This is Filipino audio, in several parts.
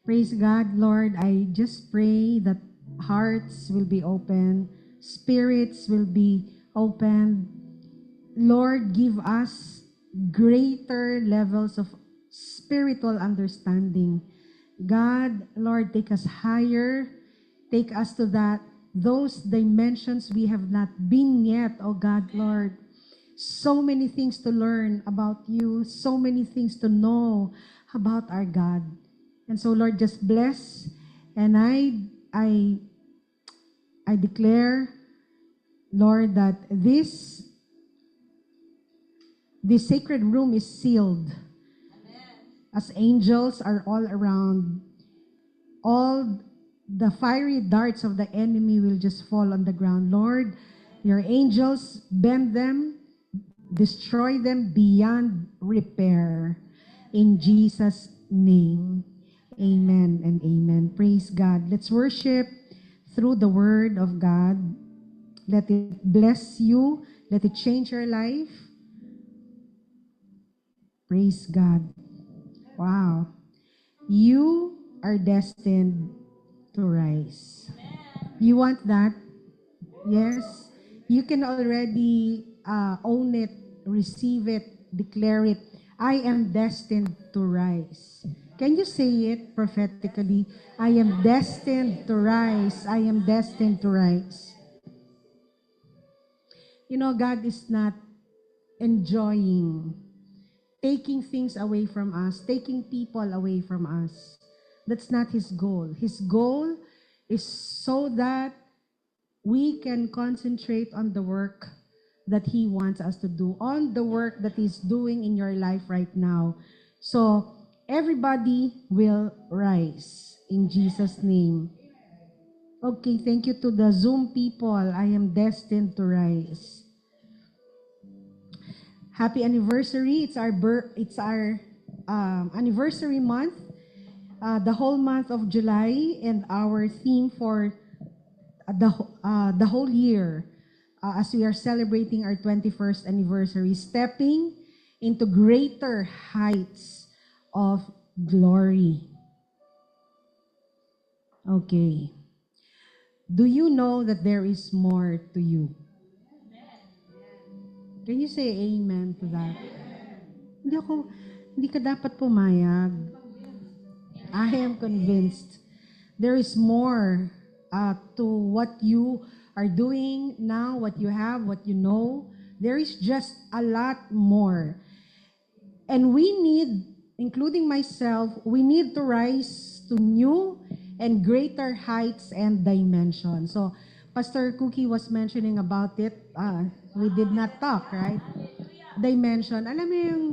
Praise God, Lord. I just pray that hearts will be open, spirits will be opened. Lord, give us greater levels of spiritual understanding. God, Lord, take us higher. Take us to those dimensions we have not been yet, oh God, Lord. So many things to learn about you, so many things to know about our God. And so, Lord, just bless. And I I declare, Lord, that this sacred room is sealed. As angels are all around, all the fiery darts of the enemy will just fall on the ground. Lord, your angels bend them, destroy them beyond repair. In Jesus' name, amen and amen. Praise God. Let's worship through the word of God. Let it bless you. Let it change your life. Praise God. Wow. You are destined to rise. You want that? Yes. You can already own it, receive it, declare it. I am destined to rise. Can you say it prophetically? I am destined to rise. I am destined to rise. You know, God is not enjoying taking things away from us, taking people away from us. That's not His goal. His goal is so that we can concentrate on the work that He wants us to do, on the work that He's doing in your life right now. So everybody will rise in Jesus' name. Okay, thank you to the Zoom people. I am destined to rise. Happy anniversary! It's our anniversary month, the whole month of July, and our theme for the whole year, as we are celebrating our 21st anniversary, stepping into greater heights of glory. Okay. Do you know that there is more to you? Can you say amen to that? Hindi hindi ka dapat pumayag. I am convinced there is more to what you are doing now, what you have, what you know. There is just a lot more. And we need, including myself, we need to rise to new and greater heights and dimensions. So, Pastor Cookie was mentioning about it. We did not talk, right? Dimension. Alam mo yung,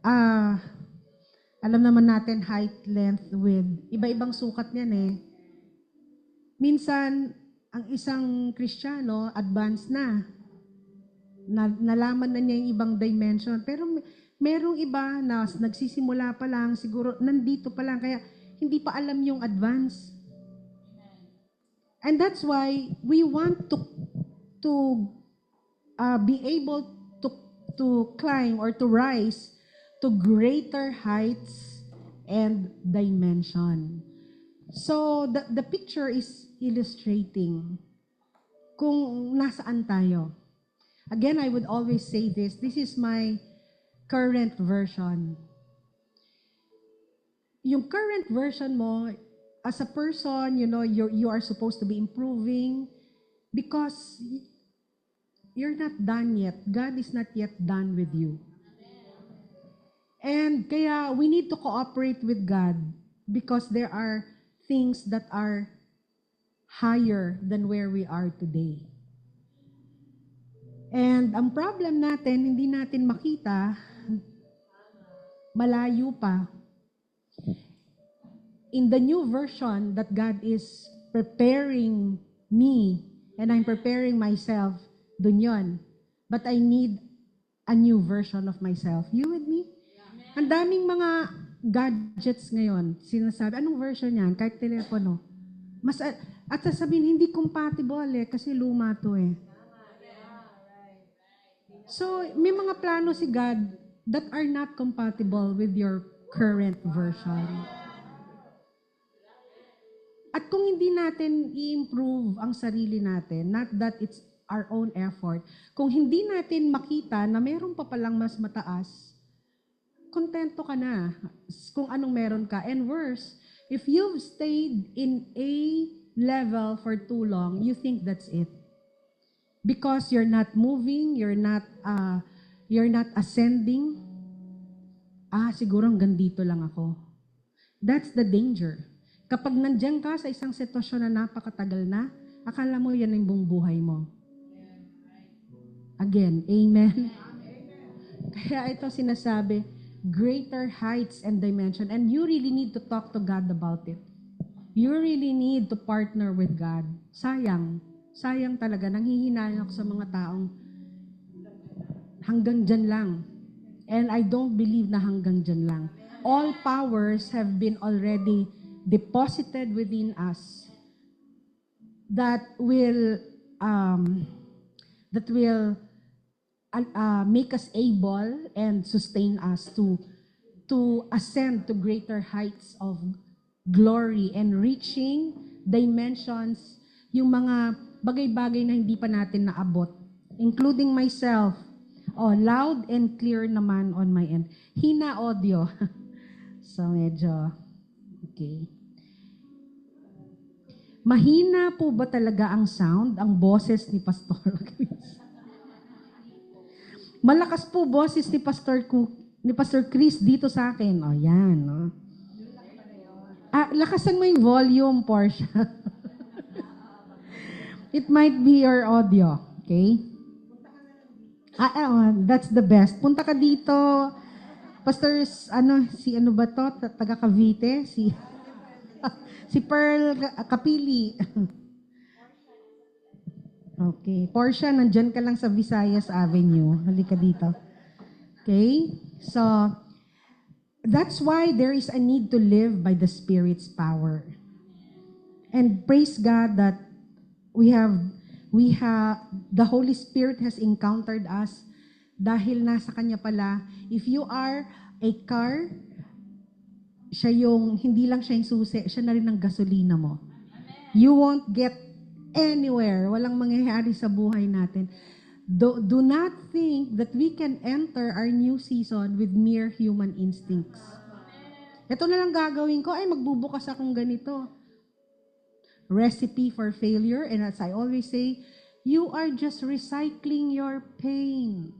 ah, alam naman natin height, length, width. Iba-ibang sukat niyan eh. Minsan, ang isang Kristiyano, advanced na. Nalaman na niya yung ibang dimension. Pero merong iba na nagsisimula pa lang, siguro nandito pa lang, kaya hindi pa alam yung advance. And that's why we want to be able to climb or to rise to greater heights and dimension. So the picture is illustrating kung nasaan tayo. Again, I would always say this. This is my current version. Yung current version mo, as a person, you know, you are supposed to be improving because you're not done yet. God is not yet done with you. And kaya we need to cooperate with God because there are things that are higher than where we are today. And ang problem natin, hindi natin makita, malayo pa. In the new version that God is preparing me and I'm preparing myself, dun yun. But I need a new version of myself. You with me? Ang daming mga gadgets ngayon, sinasabi, anong version yan? Kahit telepono. At sasabihin, hindi compatible kasi luma to eh. So, may mga plano si God that are not compatible with your current version. At kung hindi natin i-improve ang sarili natin, not that it's our own effort, kung hindi natin makita na meron pa palang mas mataas, kontento ka na kung anong meron ka. And worse, if you've stayed in a level for too long, you think that's it. Because you're not moving, you're not ascending. Siguro hanggang dito lang ako. That's the danger. Kapag nandiyan ka sa isang sitwasyon na napakatagal na, akala mo yan ang buong buhay mo. Again, amen? Kaya ito sinasabi, greater heights and dimension. And you really need to talk to God about it. You really need to partner with God. Sayang talaga. Nanghihinayang ako sa mga taong hanggang dyan lang. And I don't believe na hanggang dyan lang. All powers have been already deposited within us that will make us able and sustain us to ascend to greater heights of glory and reaching dimensions, yung mga bagay-bagay na hindi pa natin naabot, including myself. Loud and clear naman on my end. Hina audio. So medyo, okay. Mahina po ba talaga ang sound, ang boses ni Pastor Chris? Malakas po boses ni Pastor Chris dito sa akin. Yan, no? Lakasan mo yung volume, Portia. It might be your audio, okay? That's the best. Punta ka dito. Pastor, ano ba to? Taga Cavite? Si Pearl Kapili. Okay. Portia, nandyan ka lang sa Visayas Avenue. Halika dito. Okay? So, that's why there is a need to live by the Spirit's power. And praise God that the Holy Spirit has encountered us dahil nasa Kanya pala. If you are a car, hindi lang siya yung susi, siya na rin ang gasolina mo. You won't get anywhere. Walang mangyayari sa buhay natin. Do not think that we can enter our new season with mere human instincts. Ito na lang gagawin ko, magbubukas akong ganito. Recipe for failure. And as I always say, you are just recycling your pain.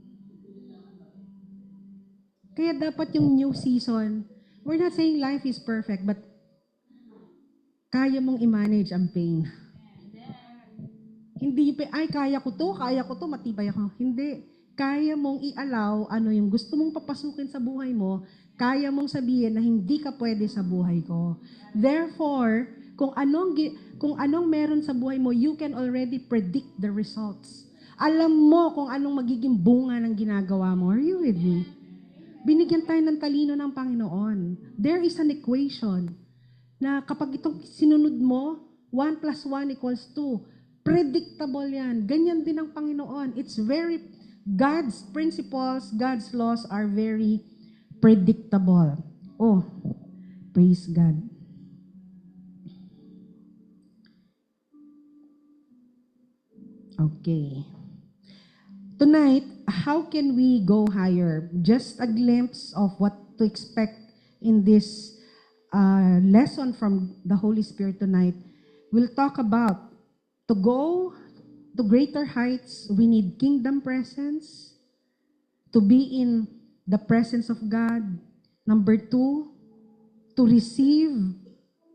Kaya dapat yung new season, we're not saying life is perfect, but kaya mong i-manage ang pain. Hindi, kaya ko to, matibay ako. Hindi. Kaya mong i-allow yung gusto mong papasukin sa buhay mo, kaya mong sabihin na hindi ka pwede sa buhay ko. Therefore, kung anong meron sa buhay mo, you can already predict the results. Alam mo kung anong magiging bunga ng ginagawa mo. Are you with me? Binigyan tayo ng talino ng Panginoon. There is an equation na kapag itong sinunod mo, 1 + 1 = 2. Predictable yan. Ganyan din ang Panginoon. God's principles, God's laws are very predictable. Praise God. Okay. Tonight, how can we go higher? Just a glimpse of what to expect in this lesson from the Holy Spirit tonight. We'll talk about to go to greater heights, we need kingdom presence, to be in the presence of God. Number 2, to receive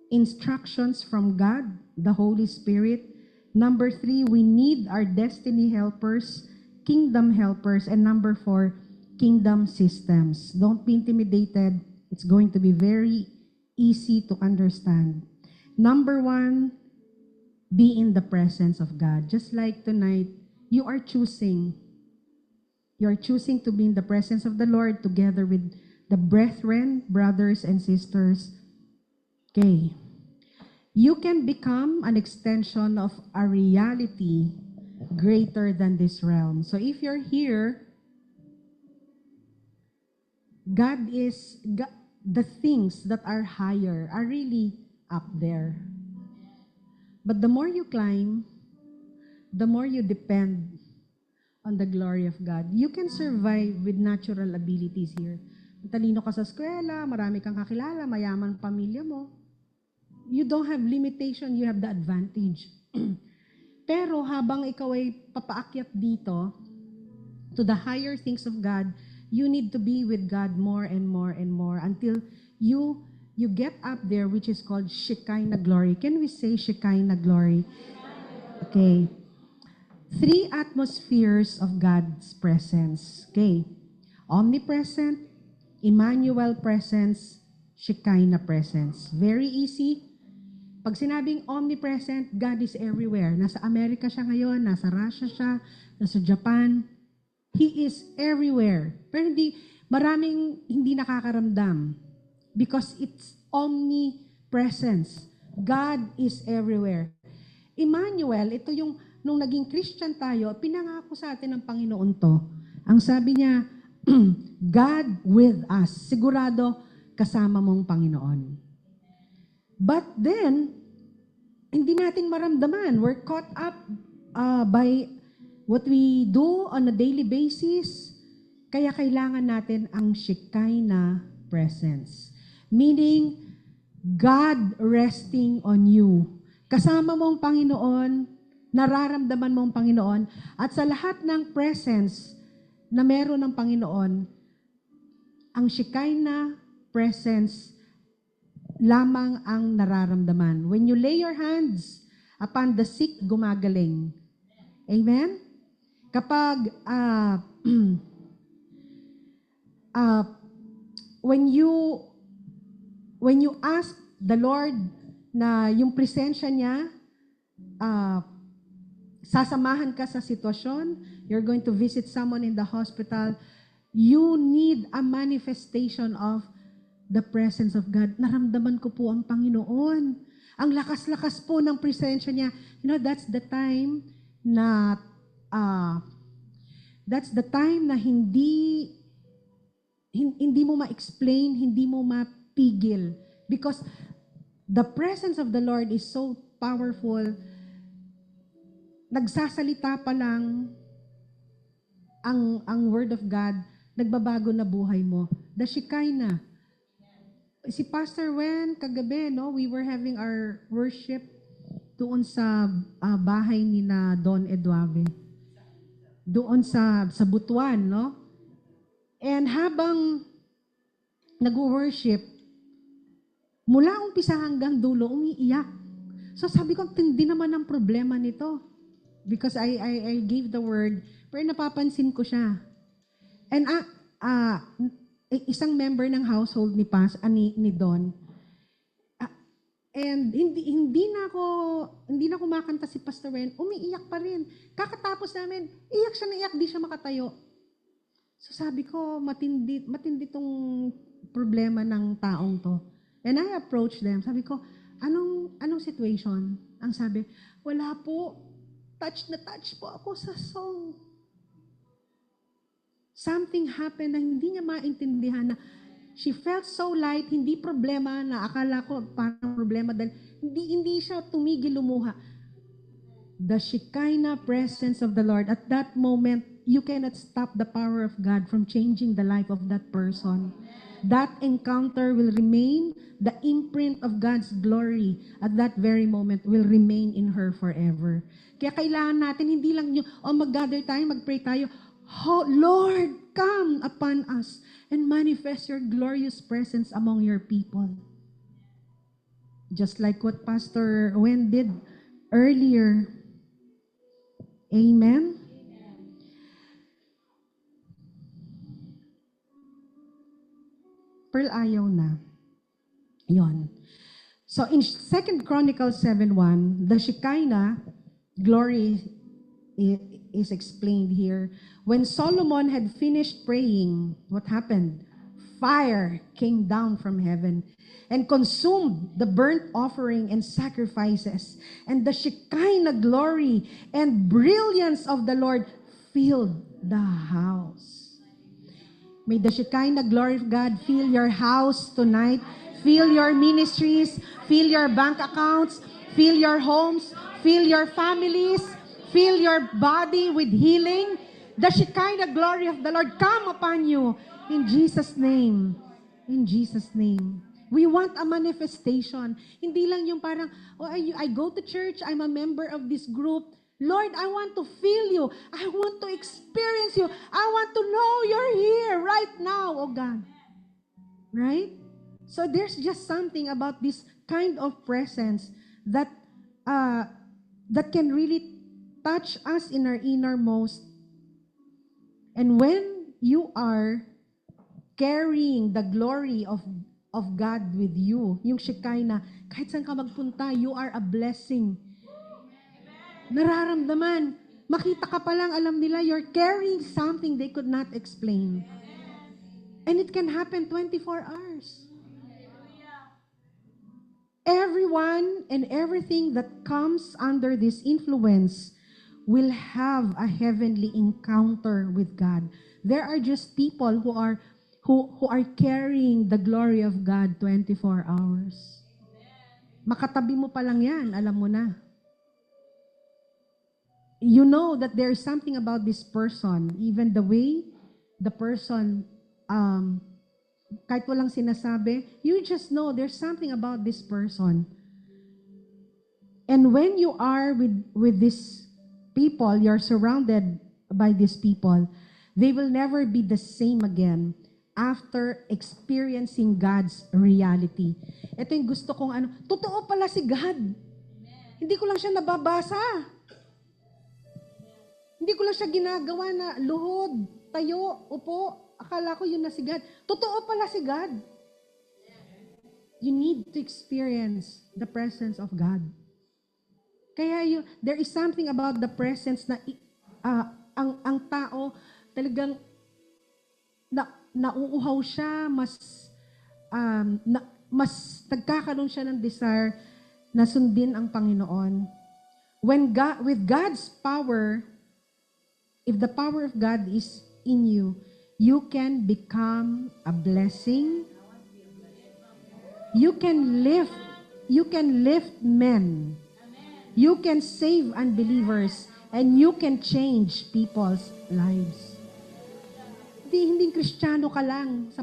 instructions from God, the Holy Spirit. Number 3, we need our destiny helpers, kingdom helpers. And number 4, kingdom systems. Don't be intimidated. It's going to be very easy to understand. Number 1, be in the presence of God. Just like tonight, you are choosing. You're choosing to be in the presence of the Lord together with the brethren, brothers and sisters. Okay. You can become an extension of a reality greater than this realm. So if you're here, the things that are higher are really up there. But the more you climb, the more you depend on the glory of God. You can survive with natural abilities here. Talino ka sa eskwela, marami kang kakilala, mayaman pamilya mo. You don't have limitation, you have the advantage. Pero habang ikaw ay papaakyat dito, to the higher things of God, you need to be with God more and more and more until you get up there, which is called Shekinah glory. Can we say Shekinah glory? Okay. 3 atmospheres of God's presence. Okay. Omnipresent, Emmanuel presence, Shekinah presence. Very easy. Pag sinabing omnipresent, God is everywhere. Nasa Amerika siya ngayon, nasa Russia siya, nasa Japan. He is everywhere. Pero maraming hindi nakakaramdam because it's omnipresence. God is everywhere. Emmanuel, ito yung nung naging Christian tayo, pinangako sa atin ng Panginoon to. Ang sabi niya, God with us. Sigurado, kasama mong Panginoon. But then, hindi nating maramdaman. We're caught up by what we do on a daily basis. Kaya kailangan natin ang Shekinah presence. Meaning, God resting on you. Kasama mong Panginoon, nararamdaman mong Panginoon, at sa lahat ng presence na meron ng Panginoon, ang Shekinah presence lamang ang nararamdaman. When you lay your hands upon the sick, gumagaling. Amen? Kapag when you ask the Lord na yung presensya niya, sasamahan ka sa sitwasyon, you're going to visit someone in the hospital, you need a manifestation of the presence of God. Naramdaman ko po ang Panginoon. Ang lakas-lakas po ng presensya niya. You know, that's the time na hindi mo ma-explain, hindi mo mapigil. Because the presence of the Lord is so powerful. Nagsasalita pa lang ang Word of God, nagbabago na buhay mo. The Shekinah. Si Pastor Wen, kagabi, no, we were having our worship doon sa bahay ni na Don Eduave. Doon sa Butuan, no? And habang nag-worship, mula umpisa hanggang dulo, umiiyak. So sabi ko, tindi naman ang problema nito. Because I gave the word, pero napapansin ko siya. And isang member ng household ni ni Don, and hindi na ako makanta si Pastor Wen, umiiyak pa rin. Kakatapos namin, iyak siya na iyak, di siya makatayo. So sabi ko, matindi tong problema ng taong to. And I approached them. Sabi ko, anong situation? Ang sabi, wala po. Touch na touch po ako sa song. Something happened na hindi niya maintindihan na she felt so light, hindi problema na akala ko parang problema dahil hindi siya tumigil lumuha. The Shekinah presence of the Lord, at that moment, you cannot stop the power of God from changing the life of that person. That encounter will remain, the imprint of God's glory at that very moment will remain in her forever. Kaya kailangan natin, hindi lang yung, mag-gather tayo, mag-pray tayo, oh, Lord, come upon us and manifest your glorious presence among your people. Just like what Pastor Wen did earlier. Amen? Pearl ayaw na. Yon. So in 2 Chronicles 7:1, the Shekinah glory is explained here. When Solomon had finished praying, what happened? Fire came down from heaven and consumed the burnt offering and sacrifices. And the Shekinah glory and brilliance of the Lord filled the house. May the Shekinah glory of God fill your house tonight. Fill your ministries. Fill your bank accounts. fill your homes, fill your families, fill your body with healing. The Shekinah glory of the Lord come upon you in Jesus' name. In Jesus' name. We want a manifestation. Hindi lang yung parang, oh, I go to church, I'm a member of this group. Lord, I want to feel you. I want to experience you. I want to know you're here right now, oh God. Right? So there's just something about this kind of presence that that can really touch us in our innermost. And when you are carrying the glory of God with you, yung Shekinah, kahit saan ka magpunta, you are a blessing. Nararamdaman, makita ka pa lang, alam nila, you're carrying something they could not explain. And it can happen 24 hours. Everyone and everything that comes under this influence will have a heavenly encounter with God. There are just people who are carrying the glory of God 24 hours. Makatabi mo pa lang yan, alam mo na. You know that there is something about this person, even the way the person, kahit walang sinasabi, you just know there's something about this person. And when you are with these people, you're surrounded by these people, they will never be the same again after experiencing God's reality. Ito yung gusto kong totoo pala si God. Hindi ko lang siya nababasa. Hindi ko lang siya ginagawa na luhod, tayo, upo. Akala ko yun na si God. Totoo pala si God. You need to experience the presence of God. Kaya there is something about the presence na ang tao talagang nauuhaw siya, mas nagkakaroon siya ng desire na sundin ang Panginoon. With God's power, if the power of God is in you, you can become a blessing. You can lift men. You can save unbelievers, and you can change people's lives. Hindi Kristiyano ka lang.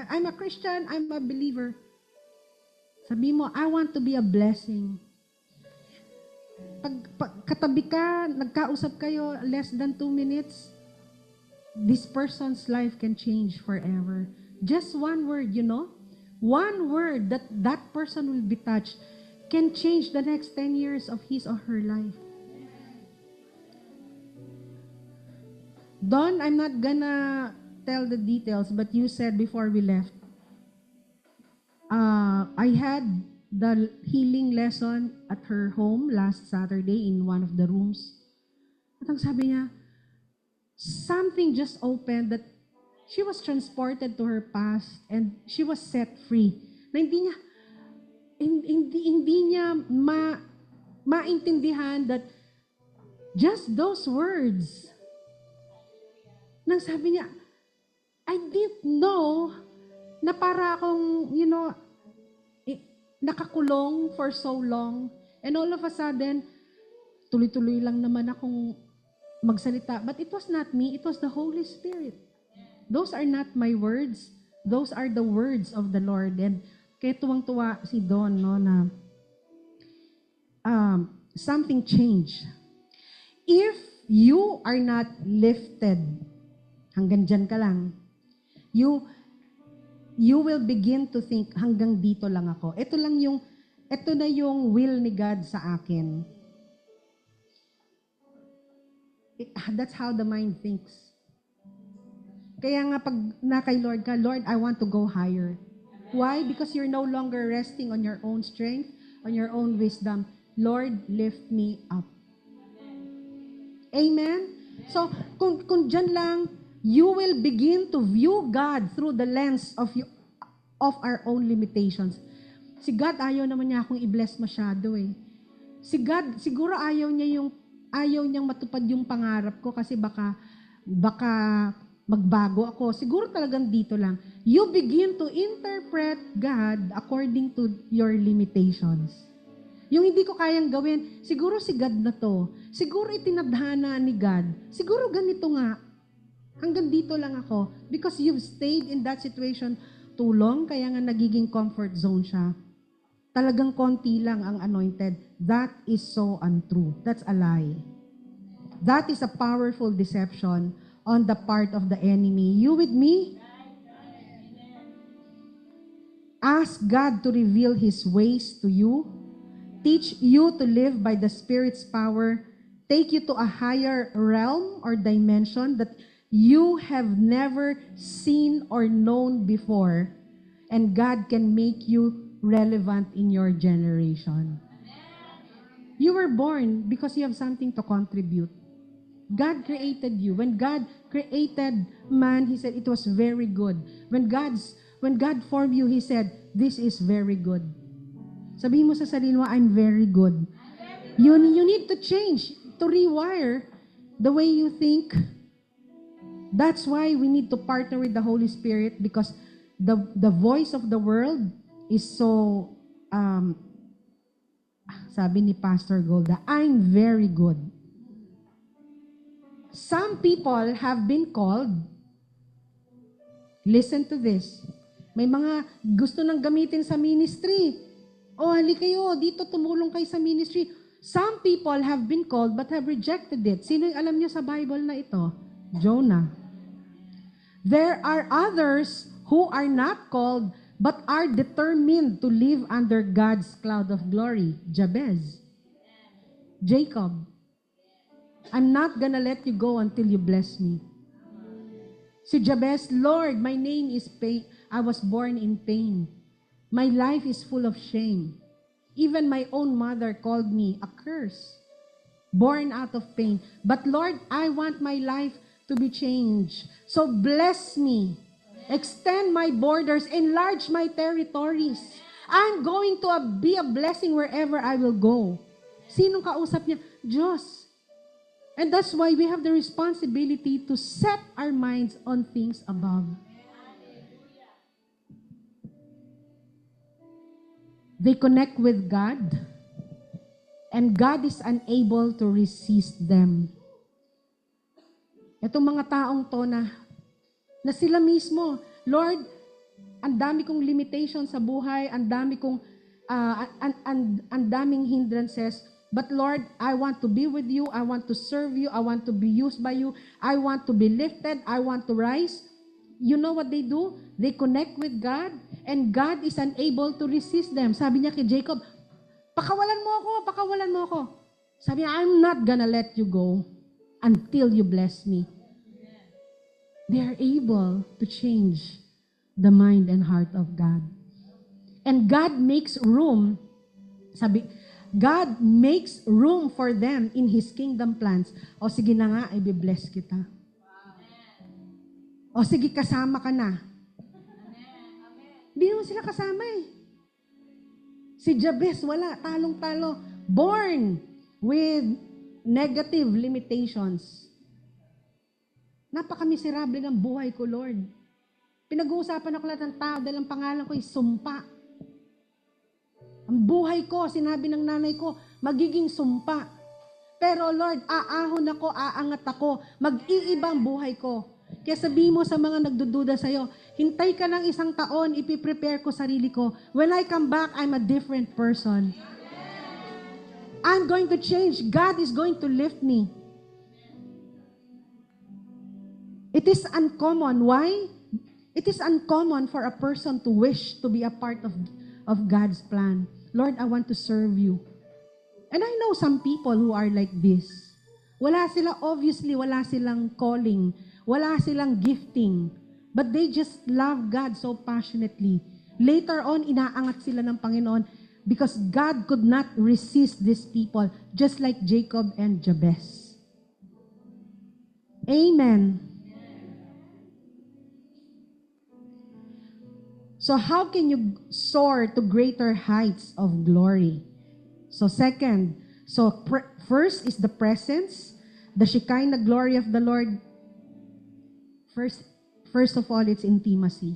I'm a Christian, I'm a believer. Sabi mo, I want to be a blessing. Pag katabi ka, nagkausap kayo, less than 2 minutes, this person's life can change forever. Just one word, one word that person will be touched can change the next 10 years of his or her life. Don, I'm not gonna tell the details, but you said before we left, I had the healing lesson at her home last Saturday in one of the rooms. At ang sabi niya, something just opened that she was transported to her past and she was set free. Na hindi niya maintindihan that just those words. Nang sabi niya, I didn't know na para akong, nakakulong for so long. And all of a sudden, tuloy-tuloy lang naman akong magsalita. But it was not me, it was the Holy Spirit. Those are not my words. Those are the words of the Lord. And kaya tuwang-tuwa si Don, na something changed. If you are not lifted, hanggang dyan ka lang, you will begin to think, hanggang dito lang ako. Ito na yung will ni God sa akin. That's how the mind thinks. Kaya nga pag na kay Lord ka, Lord, I want to go higher. Why? Because you're no longer resting on your own strength, on your own wisdom. Lord, lift me up. Amen? So, kung dyan lang, you will begin to view God through the lens of our own limitations. Si God, ayaw naman niya akong i-bless masyado eh. Si God, siguro ayaw niyang matupad yung pangarap ko kasi baka magbago ako. Siguro talagang dito lang. You begin to interpret God according to your limitations. Yung hindi ko kayang gawin, siguro si God na to. Siguro itinadhana ni God. Siguro ganito nga. Hanggang dito lang ako. Because you've stayed in that situation too long, kaya nga nagiging comfort zone siya. Talagang konti lang ang anointed. That is so untrue. That's a lie. That is a powerful deception on the part of the enemy. You with me? Ask God to reveal His ways to you. Teach you to live by the Spirit's power. Take you to a higher realm or dimension that you have never seen or known before. And God can make you relevant in your generation. You were born because you have something to contribute. God created you. When God created man, He said it was very good. When God formed you, He said, this is very good. Sabihin mo sa sarili mo, I'm very good. You need to change, to rewire the way you think. That's why we need to partner with the Holy Spirit, because the voice of the world is so, sabi ni Pastor Golda, I'm very good. Some people have been called, listen to this, may mga gusto nang gamitin sa ministry. Oh, hali kayo, dito tumulong kayo sa ministry. Some people have been called but have rejected it. Sino yung alam niyo sa Bible na ito? Jonah. There are others who are not called but are determined to live under God's cloud of glory. Jabez. Jacob. I'm not gonna let you go until you bless me. Si Jabez, Lord, my name is pain. I was born in pain. My life is full of shame. Even my own mother called me a curse, born out of pain. But Lord, I want my life to be changed. So bless me. Extend my borders. Enlarge my territories. I'm going to be a blessing wherever I will go. Sinong kausap niya? Diyos. And that's why we have the responsibility to set our minds on things above. They connect with God, and God is unable to resist them. Itong mga taong to na sila mismo, Lord, ang dami kong limitation sa buhay, ang dami kong, ang daming hindrances, but Lord, I want to be with you, I want to serve you, I want to be used by you, I want to be lifted, I want to rise. You know what they do? They connect with God, and God is unable to resist them. Sabi niya kay Jacob, pakawalan mo ako. Sabi niya, I'm not gonna let you go until you bless me. They are able to change the mind and heart of God. And God makes room, God makes room for them in His kingdom plans. O sige na nga, i-bless kita. O sige, kasama ka na. Hindi naman sila kasama eh. Si Jabez, wala. Talong-talo. Born with negative limitations. Napaka-miserable ng buhay ko, Lord. Pinag-uusapan ako lahat ng tao dahil ang pangalan ko ay sumpa. Ang buhay ko, sinabi ng nanay ko, magiging sumpa. Pero Lord, aahon ako, aangat ako, mag-iibang buhay ko. Kaya sabihin mo sa mga nagdududa sa'yo, hintay ka ng 1 taon, ipiprepare ko sarili ko. When I come back, I'm a different person. I'm going to change. God is going to lift me. It is uncommon. Why? It is uncommon for a person to wish to be a part of God's plan. Lord, I want to serve you. And I know some people who are like this. Obviously, wala silang calling. Wala silang gifting. But they just love God so passionately. Later on, inaangat sila ng Panginoon because God could not resist these people, just like Jacob and Jabez. Amen. So how can you soar to greater heights of glory? So first is the presence, the Shekinah glory of the Lord. First of all, it's intimacy.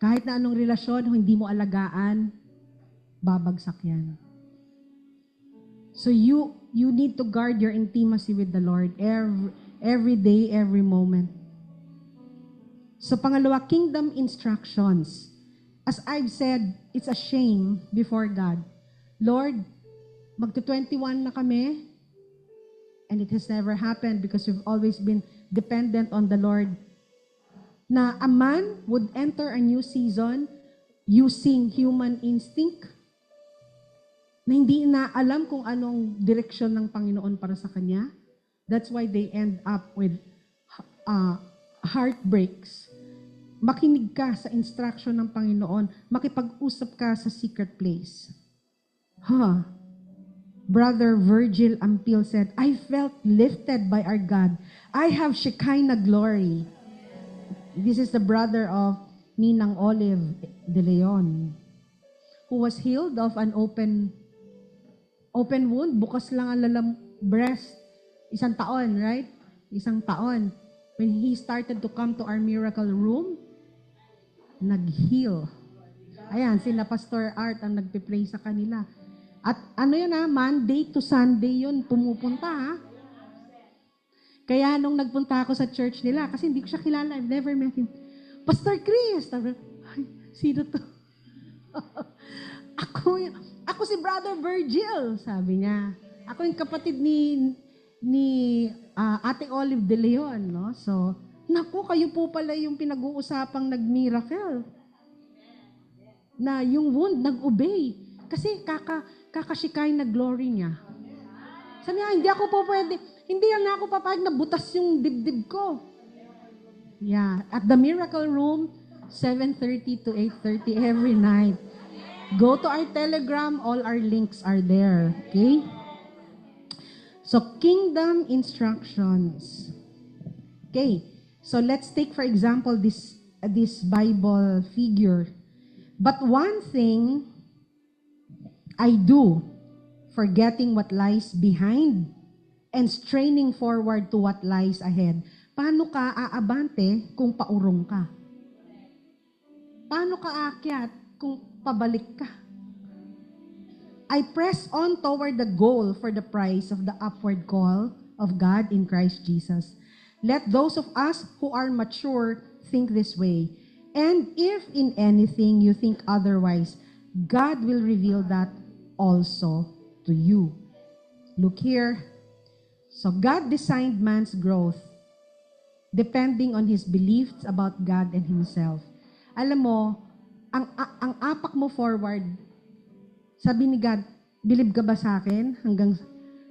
Kahit na anong relasyon, hindi mo alagaan, babagsak yan. So you need to guard your intimacy with the Lord every day, every moment. So pangalawa, kingdom instructions. As I've said, it's a shame before God. Lord, magto-21 na kami, and it has never happened because we've always been dependent on the Lord. Na a man would enter a new season using human instinct, na hindi na alam kung anong direksyon ng Panginoon para sa kanya. That's why they end up with heartbreaks. Makinig ka sa instruction ng Panginoon. Makipag-usap ka sa secret place. Brother Virgil Ampil said, I felt lifted by our God. I have Shekinah glory. This is the brother of Ninang Olive de Leon, who was healed of an open wound. Bukas lang ang lalang breast. 1 taon, right? 1 taon. When he started to come to our miracle room, nag-heal. Ayan, sila Pastor Art ang nagpe-pray sa kanila. At ano yun Monday to Sunday yun, pumupunta Kaya nung nagpunta ako sa church nila, kasi hindi ko siya kilala, I've never met him. Pastor Chris! Ay, sino to? ako si Brother Virgil, sabi niya. Ako yung kapatid ni Ate Olive de Leon, no? So, naku, kayo po pala yung pinag-uusapang nag-miracle. Na yung wound, nag-obey. Kasi kakashikay na glory niya. Sabi niya, hindi na ako papayag na butas yung dibdib ko. Yeah, at the Miracle Room, 7:30 to 8:30 every night. Go to our Telegram, all our links are there. Okay? So, kingdom instructions. Okay. So, let's take, for example, this Bible figure. But one thing I do, forgetting what lies behind and straining forward to what lies ahead. Paano ka aabante kung paurong ka? Paano ka aakyat kung pabalik ka? I press on toward the goal for the prize of the upward call of God in Christ Jesus. Let those of us who are mature think this way. And if in anything you think otherwise, God will reveal that also to you. Look here. So God designed man's growth depending on his beliefs about God and himself. Alam mo, ang apak mo forward, sabi ni God, believe ka ba sa akin?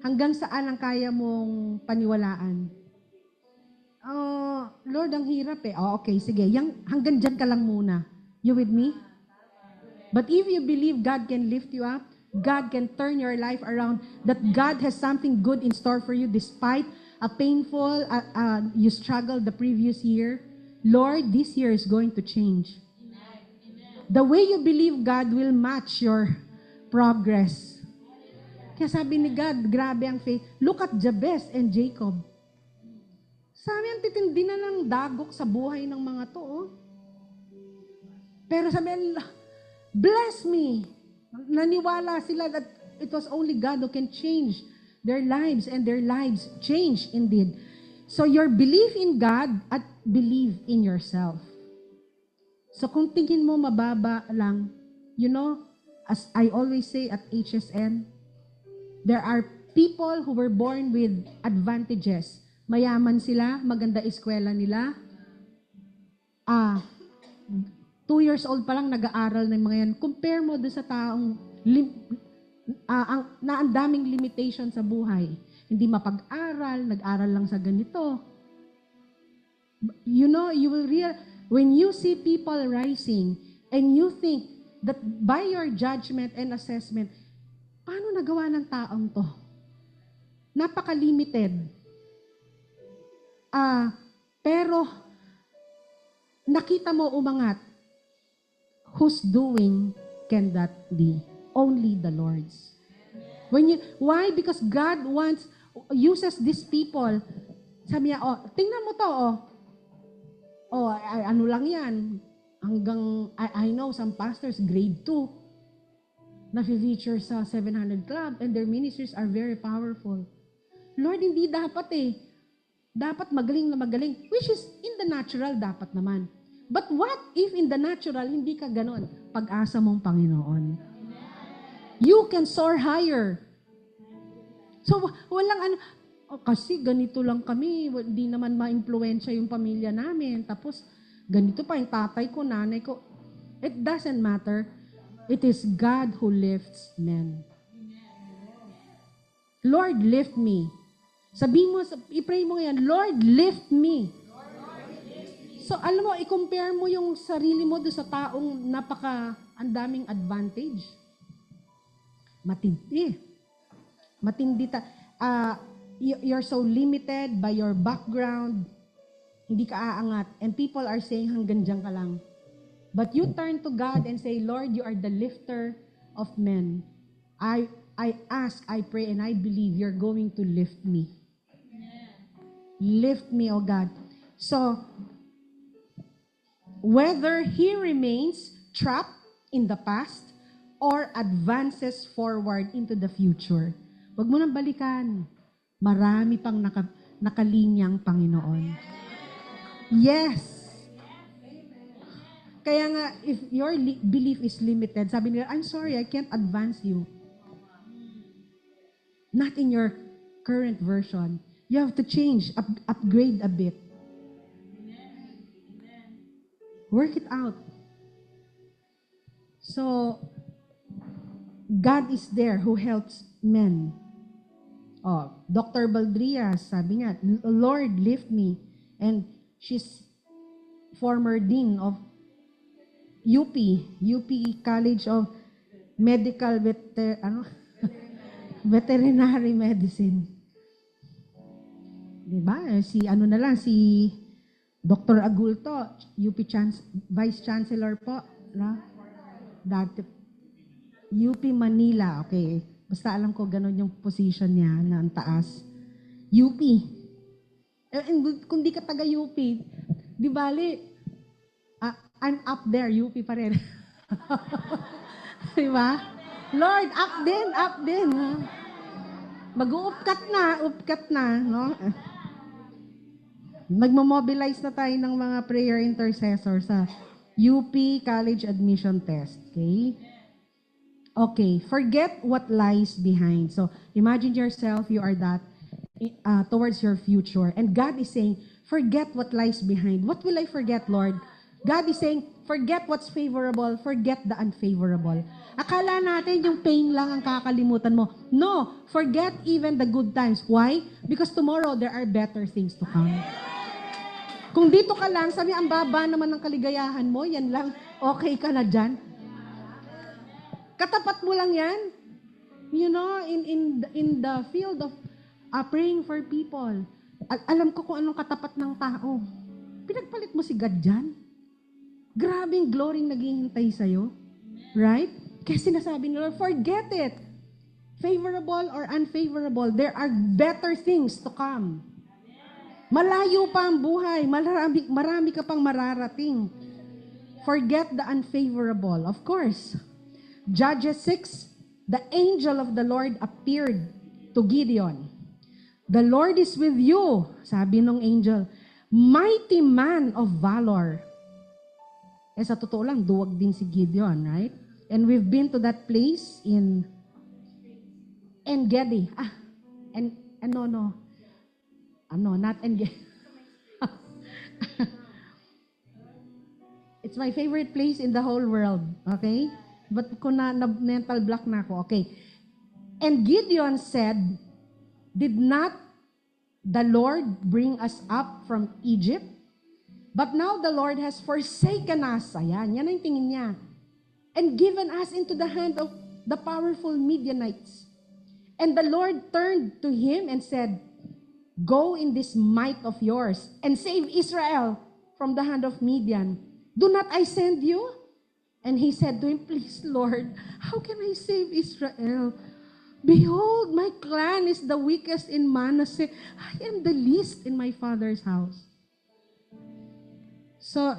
Hanggang saan ang kaya mong paniwalaan? Lord, ang hirap okay, sige. Hanggang dyan ka lang muna. You with me? But if you believe God can lift you up, God can turn your life around, that God has something good in store for you despite a painful, you struggled the previous year. Lord, this year is going to change. The way you believe God will match your progress. Kaya sabi ni God, grabe ang faith. Look at Jabez and Jacob. Sabi, ang titindi na ng dagok sa buhay ng mga to. Pero sabi, bless me. Naniwala sila that it was only God who can change their lives, and their lives change indeed. So your belief in God at believe in yourself. So kung tingin mo mababa lang, as I always say at HSN, there are people who were born with advantages. Mayaman sila, maganda eskwela nila. 2 years old pa lang nag-aaral ng mga yan. Compare mo doon sa taong ang daming limitation sa buhay. Hindi mapag-aral, nag-aral lang sa ganito. You will when you see people rising and you think that by your judgment and assessment, paano nagawa ng taong to? Napaka-limited. Pero nakita mo umangat. Whose doing can that be? Only the Lord's. Why? Because God uses these people. Sabi niya, tingnan mo to, ano lang yan. Hanggang, I know some pastors, grade 2. na-feature sa 700 Club and their ministries are very powerful. Lord, hindi dapat eh. Dapat magaling na magaling, which is in the natural dapat naman. But what if in the natural, hindi ka ganon? Pag-asa mong Panginoon. You can soar higher. So, walang ano, kasi ganito lang kami, hindi naman ma-influensya yung pamilya namin. Tapos, ganito pa yung tatay ko, nanay ko. It doesn't matter. It is God who lifts men. Lord, lift me. Sabihin mo, i-pray mo yan, Lord, lift me. So, alam mo, i-compare mo yung sarili mo doon sa taong ang daming advantage. Matindi. You're so limited by your background. Hindi ka aangat. And people are saying, hanggang dyan ka lang. But you turn to God and say, Lord, you are the lifter of men. I ask, I pray, and I believe you're going to lift me. Lift me, oh God. So, whether he remains trapped in the past or advances forward into the future, wag mo nang balikan. Marami pang nakalinyang Panginoon. Yes. Kaya nga, if your belief is limited, sabi nila, I'm sorry, I can't advance you. Not in your current version. You have to change, upgrade a bit. Work it out. So, God is there who helps men. Oh, Dr. Baldrias, sabi niya, Lord, lift me. And she's former dean of UP College of Medical Veterinary Medicine. Diba? Si Dr. Agulto, Vice Chancellor po, no? Dati, UP Manila, okay. Basta alam ko ganun yung position niya na ang taas. UP. Kung di ka taga UP, di bali, I'm up there, UP pa rin. Diba? Lord, up din. Mag-upkat na, no? Magmo-mobilize na tayo ng mga prayer intercessors sa UP College Admission Test. Okay? Okay, forget what lies behind. So, imagine yourself, you are that towards your future. And God is saying, forget what lies behind. What will I forget, Lord? God is saying, forget what's favorable, forget the unfavorable. Akala natin yung pain lang ang kakalimutan mo. No, forget even the good times. Why? Because tomorrow there are better things to come. Kung dito ka lang, sabi, ang baba naman ng kaligayahan mo, yan lang, okay ka na dyan. Katapat mo lang yan. You know, in the field of praying for people, alam ko kung anong katapat ng tao. Pinagpalit mo si God dyan. Grabing glory naghihintay sa'yo. Right? Kaya sinasabi nila, forget it. Favorable or unfavorable, there are better things to come. Malayo pa ang buhay. Marami ka pang mararating. Forget the unfavorable. Of course, Judges 6, the angel of the Lord appeared to Gideon. The Lord is with you, sabi ng angel. Mighty man of valor. Sa totoo lang, duwag din si Gideon, right? And we've been to that place in En-Gedi. Not En-Gedi. It's my favorite place in the whole world, okay? But kung mental block na ako, okay. And Gideon said, did not the Lord bring us up from Egypt? But now the Lord has forsaken us. Ayan, yan ang tingin niya. And given us into the hand of the powerful Midianites. And the Lord turned to him and said, go in this might of yours and save Israel from the hand of Midian. Do not I send you? And he said to him, please, Lord, how can I save Israel? Behold, my clan is the weakest in Manasseh. I am the least in my father's house. So,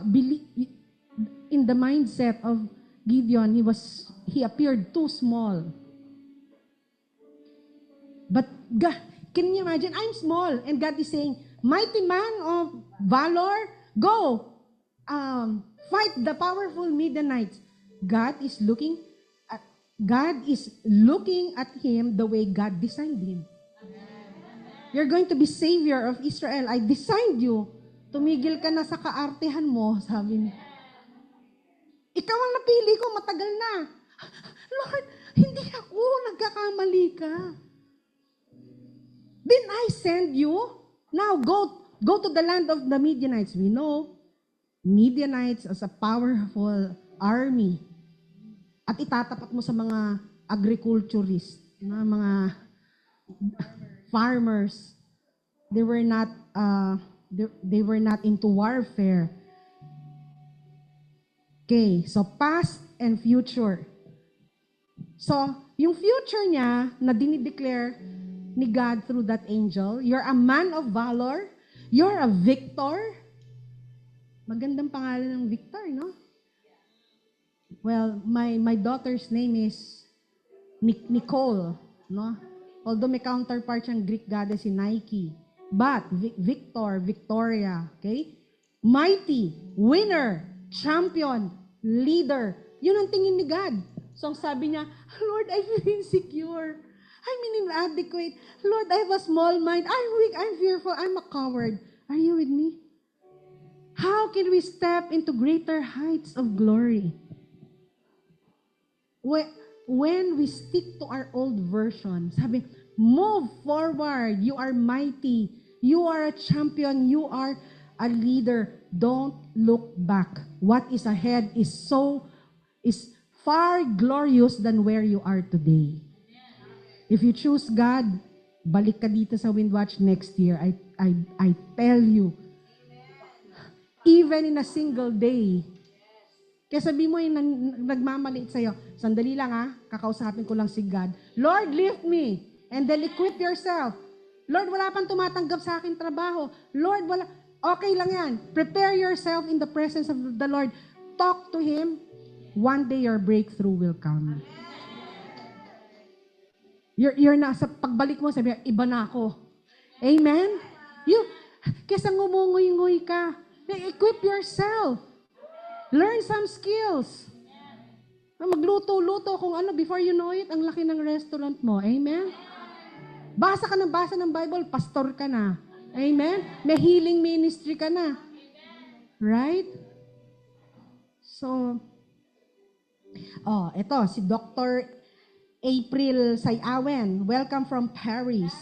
in the mindset of Gideon, he appeared too small. But God, can you imagine? I'm small, and God is saying, mighty man of valor, go, fight the powerful Midianites. God is looking at him the way God designed him. You're going to be savior of Israel. I designed you. Tumigil ka na sa kaartehan mo, sabi niya. Ikaw ang napili ko, matagal na. Lord, hindi ako, nagkakamali ka. Didn't I send you? Now go to the land of the Midianites. We know Midianites as a powerful army. At itatapat mo sa mga agriculturists, mga farmers. They were not into warfare. Okay, so past and future. So, yung future niya na dinideclare ni God through that angel, you're a man of valor, you're a victor. Magandang pangalan ng Victor, no? Well, my daughter's name is Nicole, no? Although may counterpart siyang Greek goddess si Nike. But, Victor, Victoria, okay? Mighty, winner, champion, leader. Yun ang tingin ni God. So, ang sabi niya, Lord, I feel insecure. I'm inadequate. Lord, I have a small mind. I'm weak. I'm fearful. I'm a coward. Are you with me? How can we step into greater heights of glory? When we stick to our old version, sabi, move forward. You are mighty. You are a champion. You are a leader. Don't look back. What is ahead is far glorious than where you are today. If you choose God, balik ka dito sa Windwatch next year. I tell you, even in a single day, kaya sabi mo yung nagmamaliit sa'yo, sandali lang kakausapin ko lang si God. Lord, lift me. And then equip yourself. Lord, wala pang tumatanggap sa akin trabaho. Lord, wala. Okay lang yan. Prepare yourself in the presence of the Lord. Talk to Him. One day your breakthrough will come. You're na, sa pagbalik mo, sabi, iba na ako. Amen? Kesa ngumunguy-nguy ka, equip yourself. Learn some skills. Magluto-luto kung ano, before you know it, ang laki ng restaurant mo. Amen? Basa ka ng Bible, pastor ka na. Amen? May healing ministry ka na. Right? So, ito, si Dr. April Sayawen, welcome from Paris.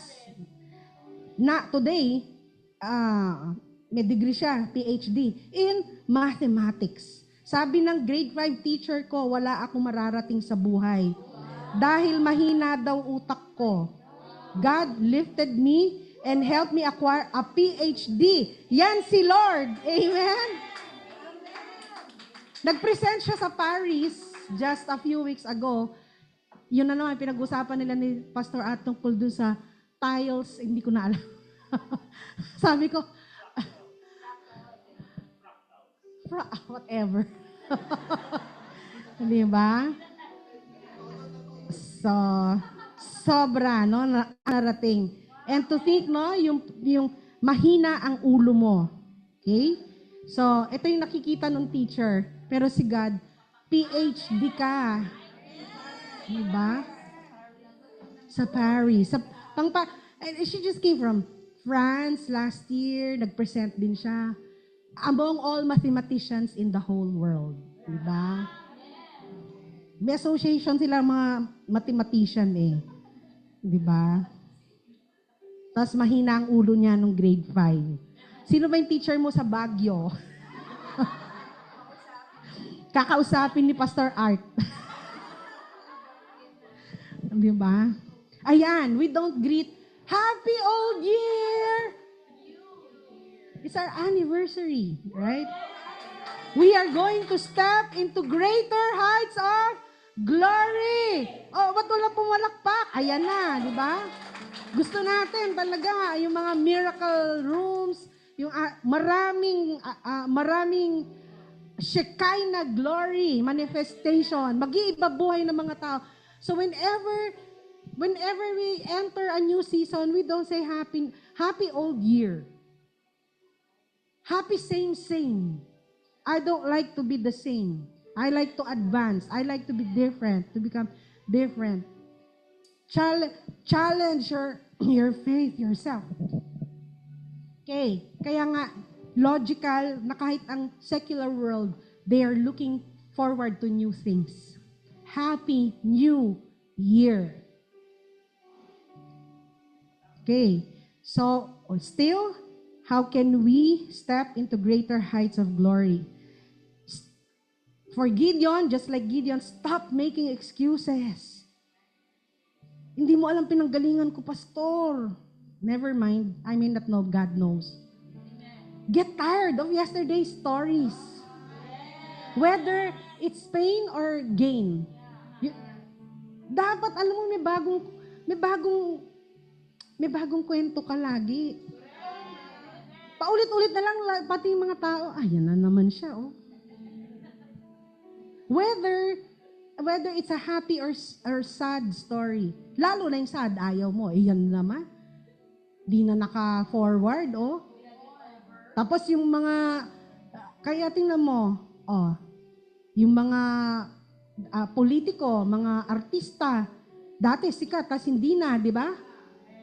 Today, may degree siya, PhD, in mathematics. Sabi ng grade 5 teacher ko, wala akong mararating sa buhay. Dahil mahina daw utak ko. God lifted me and helped me acquire a PhD. Yan si Lord. Amen? Nag-present siya sa Paris just a few weeks ago. Yun na naman, pinag-usapan nila ni Pastor At tungkol dun sa tiles, hindi ko na alam. Sabi ko, whatever. Di ba? So, sobra, no, narating. And to think, no, yung mahina ang ulo mo. Okay? So, ito yung nakikita ng teacher. Pero si God, PhD ka. Diba? Sa Paris. She just came from France last year. Nag-present din siya. Among all mathematicians in the whole world. Diba? May association sila mga mathematician Diba? Tapos mahina ang ulo niya nung grade 5. Sino ba yung teacher mo sa Baguio? Kakausapin ni Pastor Art. Di ba? Ayan, we don't greet, Happy Old Year! It's our anniversary, right? We are going to step into greater heights of glory. Ba't wala pumalakpak? Ayan na, di ba? Gusto natin talaga yung mga miracle rooms, yung maraming Shekinah glory, manifestation, mag-iiba buhay ng mga tao. So whenever we enter a new season, we don't say happy old year. Happy same. I don't like to be the same. I like to advance. I like to be different, to become different. Challenge your faith yourself. Okay, kaya nga, logical na kahit ang secular world, they are looking forward to new things. Happy New Year. Okay, so still, how can we step into greater heights of glory? For Gideon, just like Gideon, stop making excuses. Hindi mo alam pinanggalingan ko, pastor. Never mind. I mean that no, God knows. Get tired of yesterday's stories. Whether it's pain or gain. Dapat, alam mo, may bagong kwento ka lagi. Paulit-ulit na lang, pati yung mga tao, ayan na naman siya, oh. Whether it's a happy or sad story. Lalo na yung sad, ayaw mo. Yan naman. Di na naka-forward, oh. Tapos yung mga, kaya tingnan mo, oh, yung mga politiko, mga artista, dati sikat, tas hindi na, di ba?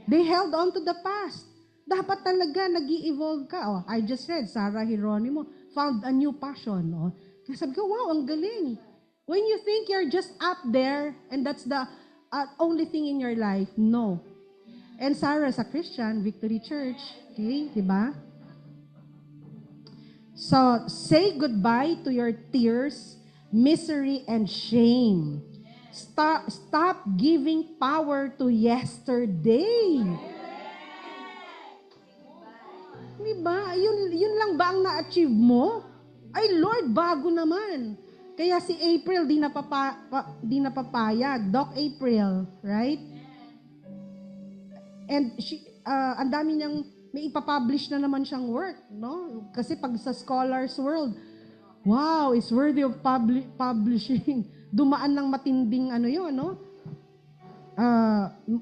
They held on to the past. Dapat talaga nag-i-evolve ka. Oh, I just read, Sarah Geronimo found a new passion. Oh. Kaya sabi ko, wow, ang galing. When you think you're just up there and that's the only thing in your life, no. And Sarah's a Christian, Victory Church. Okay, di ba? So, say goodbye to your tears, misery, and shame. Stop giving power to yesterday. Di ba? Yun lang ba ang na-achieve mo? Ay, Lord, bago naman. Kaya si April, di napapayag. Doc April, right? And ang dami niyang, may ipapublish na naman siyang work, no? Kasi pag sa Scholars World, wow, it's worthy of publishing. Dumaan ng matinding, no?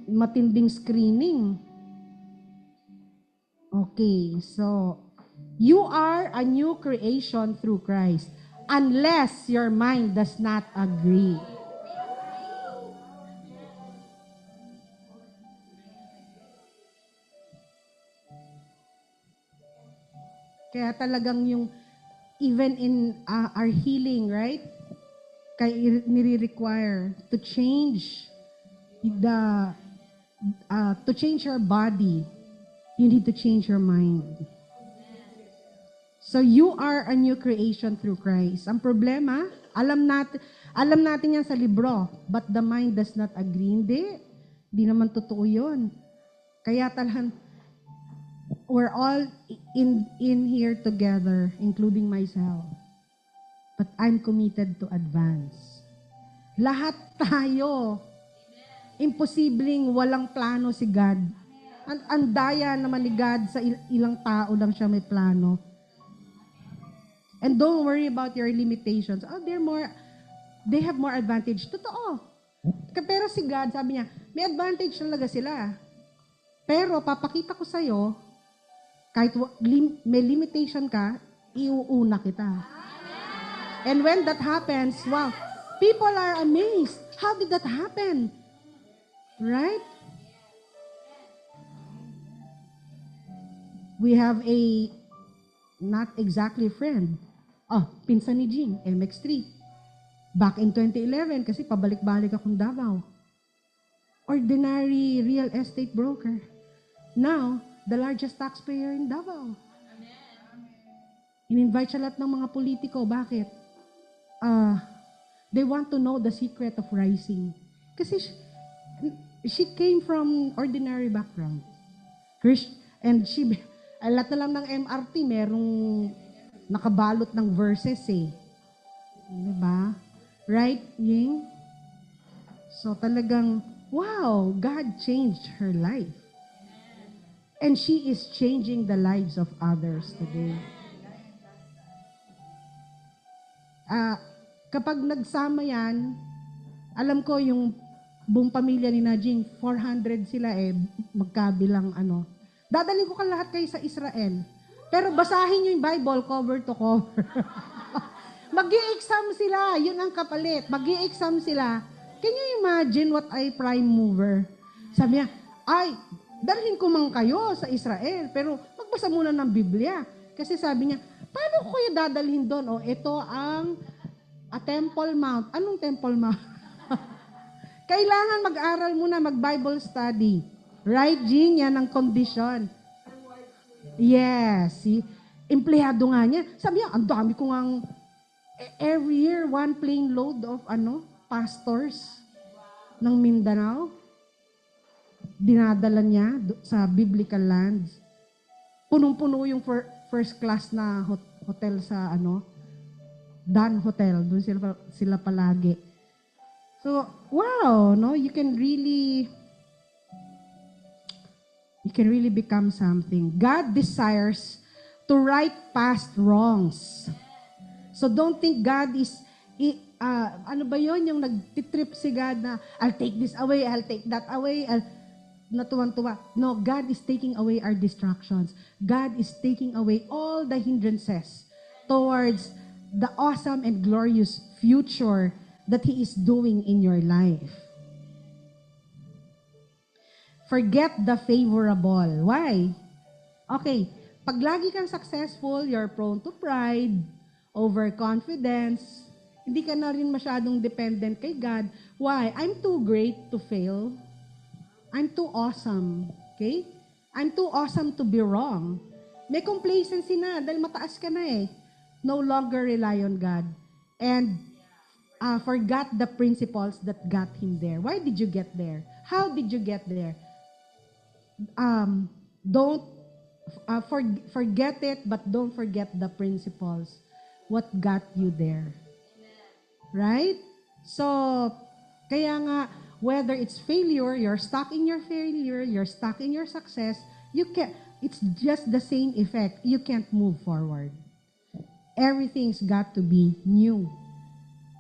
Matinding screening. Okay, so, you are a new creation through Christ. Unless your mind does not agree. Kaya talagang yung, even in our healing, right? Kaya nire-require to change to change your body, you need to change your mind. So you are a new creation through Christ. Ang problema, alam natin yan sa libro, but the mind does not agree. Hindi naman totoo yun. Kaya talagang, we're all in here together, including myself. But I'm committed to advance. Lahat tayo. Imposibleng walang plano si God. Ang daya naman ni God, sa ilang tao lang siya may plano. And don't worry about your limitations. Oh, they have more advantage. Totoo. Pero si God, sabi niya, may advantage talaga sila. Pero papakita ko sa'yo, kahit may limitation ka, iuuna kita. And when that happens, wow, people are amazed. How did that happen? Right? We have a not exactly friend. Pinsan ni Jing, MX3. Back in 2011, kasi pabalik-balik akong Davao. Ordinary real estate broker. Now, the largest taxpayer in Davao. In-invite siya lahat ng mga politiko. Bakit? They want to know the secret of rising. Kasi she came from ordinary background. And lahat na lang ng MRT, merong nakabalot ng verses eh. Diba? Right, Ying? So talagang, wow, God changed her life. And she is changing the lives of others today. Kapag nagsama yan, alam ko yung buong pamilya ni Najing, 400 sila magkabilang ano. Dadalhin ko lahat kayo sa Israel. Pero basahin nyo yung Bible cover to cover. Mag-i-exam sila, yun ang kapalit. Mag-i-exam sila. Can you imagine what I prime mover? Sabi niya, dalhin ko man kayo sa Israel, pero magbasa muna ng Biblia. Kasi sabi niya, paano ko kayo dadalhin doon? Ito ang Temple Mount. Anong Temple Mount? Kailangan mag-aral muna, mag-Bible study. Right, Jean? Yan ang condition. Yes. Empleyado nga niya. Sabi niya, ang dami ko ngang every year, one plane load of pastors ng Mindanao. Dinadala niya sa biblical lands. Punong-puno yung first class na hotel sa Dan Hotel. Doon sila palagi. So, wow, no? You can really become something. God desires to right past wrongs. So don't think God is, ano ba yun, yung nagtitrip si God na, I'll take this away, I'll take that away, natuwan-tuwa. No, God is taking away our distractions. God is taking away all the hindrances towards the awesome and glorious future that He is doing in your life. Forget the favorable. Why? Okay, pag lagi kang successful, you're prone to pride, overconfidence, hindi ka na rin masyadong dependent kay God. Why? I'm too great to fail. I'm too awesome. Okay? I'm too awesome to be wrong. May complacency na dahil mataas ka na No longer rely on God. And forgot the principles that got him there. Why did you get there? How did you get there? Don't forget it, but don't forget the principles. What got you there? Right? So, kaya nga, whether it's failure, you're stuck in your failure, you're stuck in your success, it's just the same effect. You can't move forward. Everything's got to be new.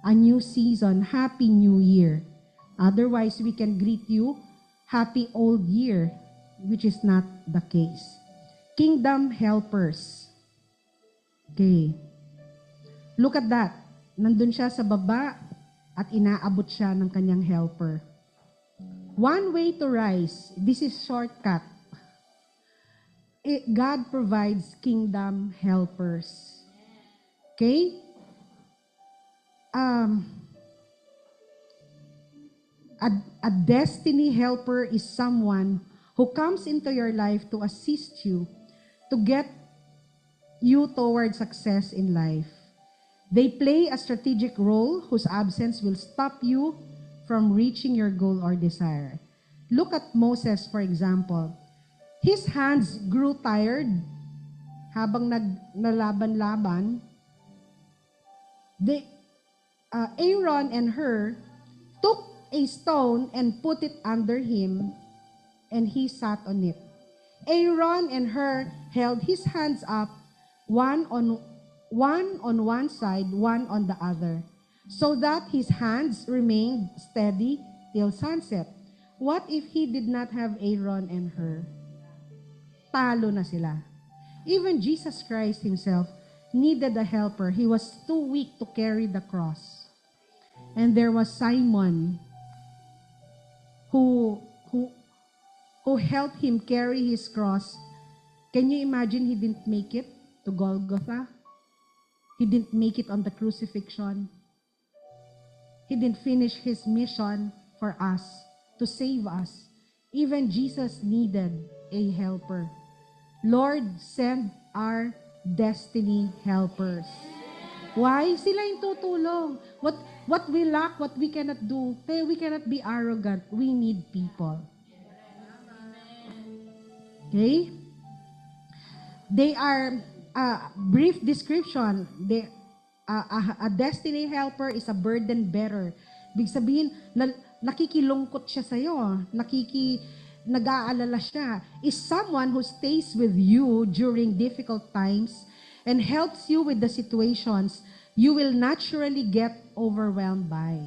A new season, happy new year. Otherwise, we can greet you, happy old year, which is not the case. Kingdom helpers. Okay. Look at that. Nandun siya sa baba at inaabot siya ng kanyang helper. One way to rise, this is shortcut. God provides kingdom helpers. Okay? A destiny helper is someone who comes into your life to assist you to get you toward success in life. They play a strategic role whose absence will stop you from reaching your goal or desire. Look at Moses, for example. His hands grew tired habang nalaban-laban. Aaron and Hur took a stone and put it under him, and he sat on it. Aaron and Hur held his hands up, one on one side, one on the other, so that his hands remained steady till sunset. What if he did not have Aaron and Hur? Talo na sila. Even Jesus Christ himself needed a helper. He was too weak to carry the cross. And there was Simon who helped him carry his cross. Can you imagine he didn't make it to Golgotha? He didn't make it on the crucifixion. He didn't finish his mission for us, to save us. Even Jesus needed a helper. Lord, send our destiny helpers. Why? Sila yung tutulong. What we lack, what we cannot do, we cannot be arrogant. We need people. Okay? They are, brief description, a destiny helper is a burden bearer. Ibig sabihin, nakikilungkot siya sa'yo, nag-aalala siya, is someone who stays with you during difficult times and helps you with the situations you will naturally get overwhelmed by.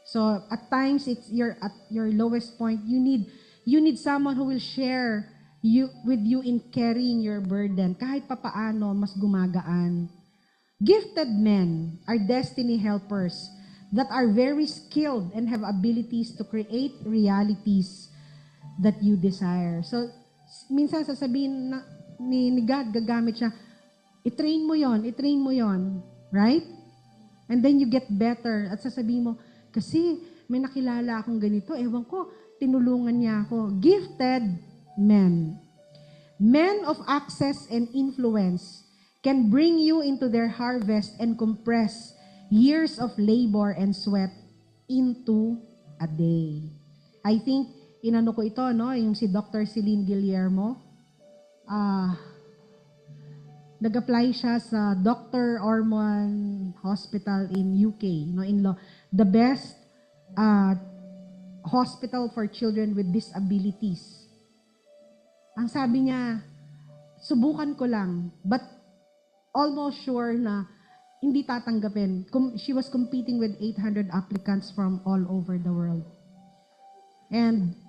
So at times it's you're at your lowest point. You need someone who will share with you in carrying your burden. Kahit papaano mas gumagaan. Gifted men are destiny helpers that are very skilled and have abilities to create realities that you desire. So minsan sasabihin ni God, gagamit siya, i-train mo yon, right? And then you get better at sasabihin mo, kasi may nakilala akong ganito, ewan ko, tinulungan niya ako. Gifted men. Men of access and influence can bring you into their harvest and compress years of labor and sweat into a day. I think, inano ko ito, no? Yung si Dr. Celine Guillermo, nag-apply siya sa Dr. Ormond Hospital in UK, no, the best hospital for children with disabilities. Ang sabi niya, subukan ko lang, but almost sure na hindi tatanggapin. She was competing with 800 applicants from all over the world. And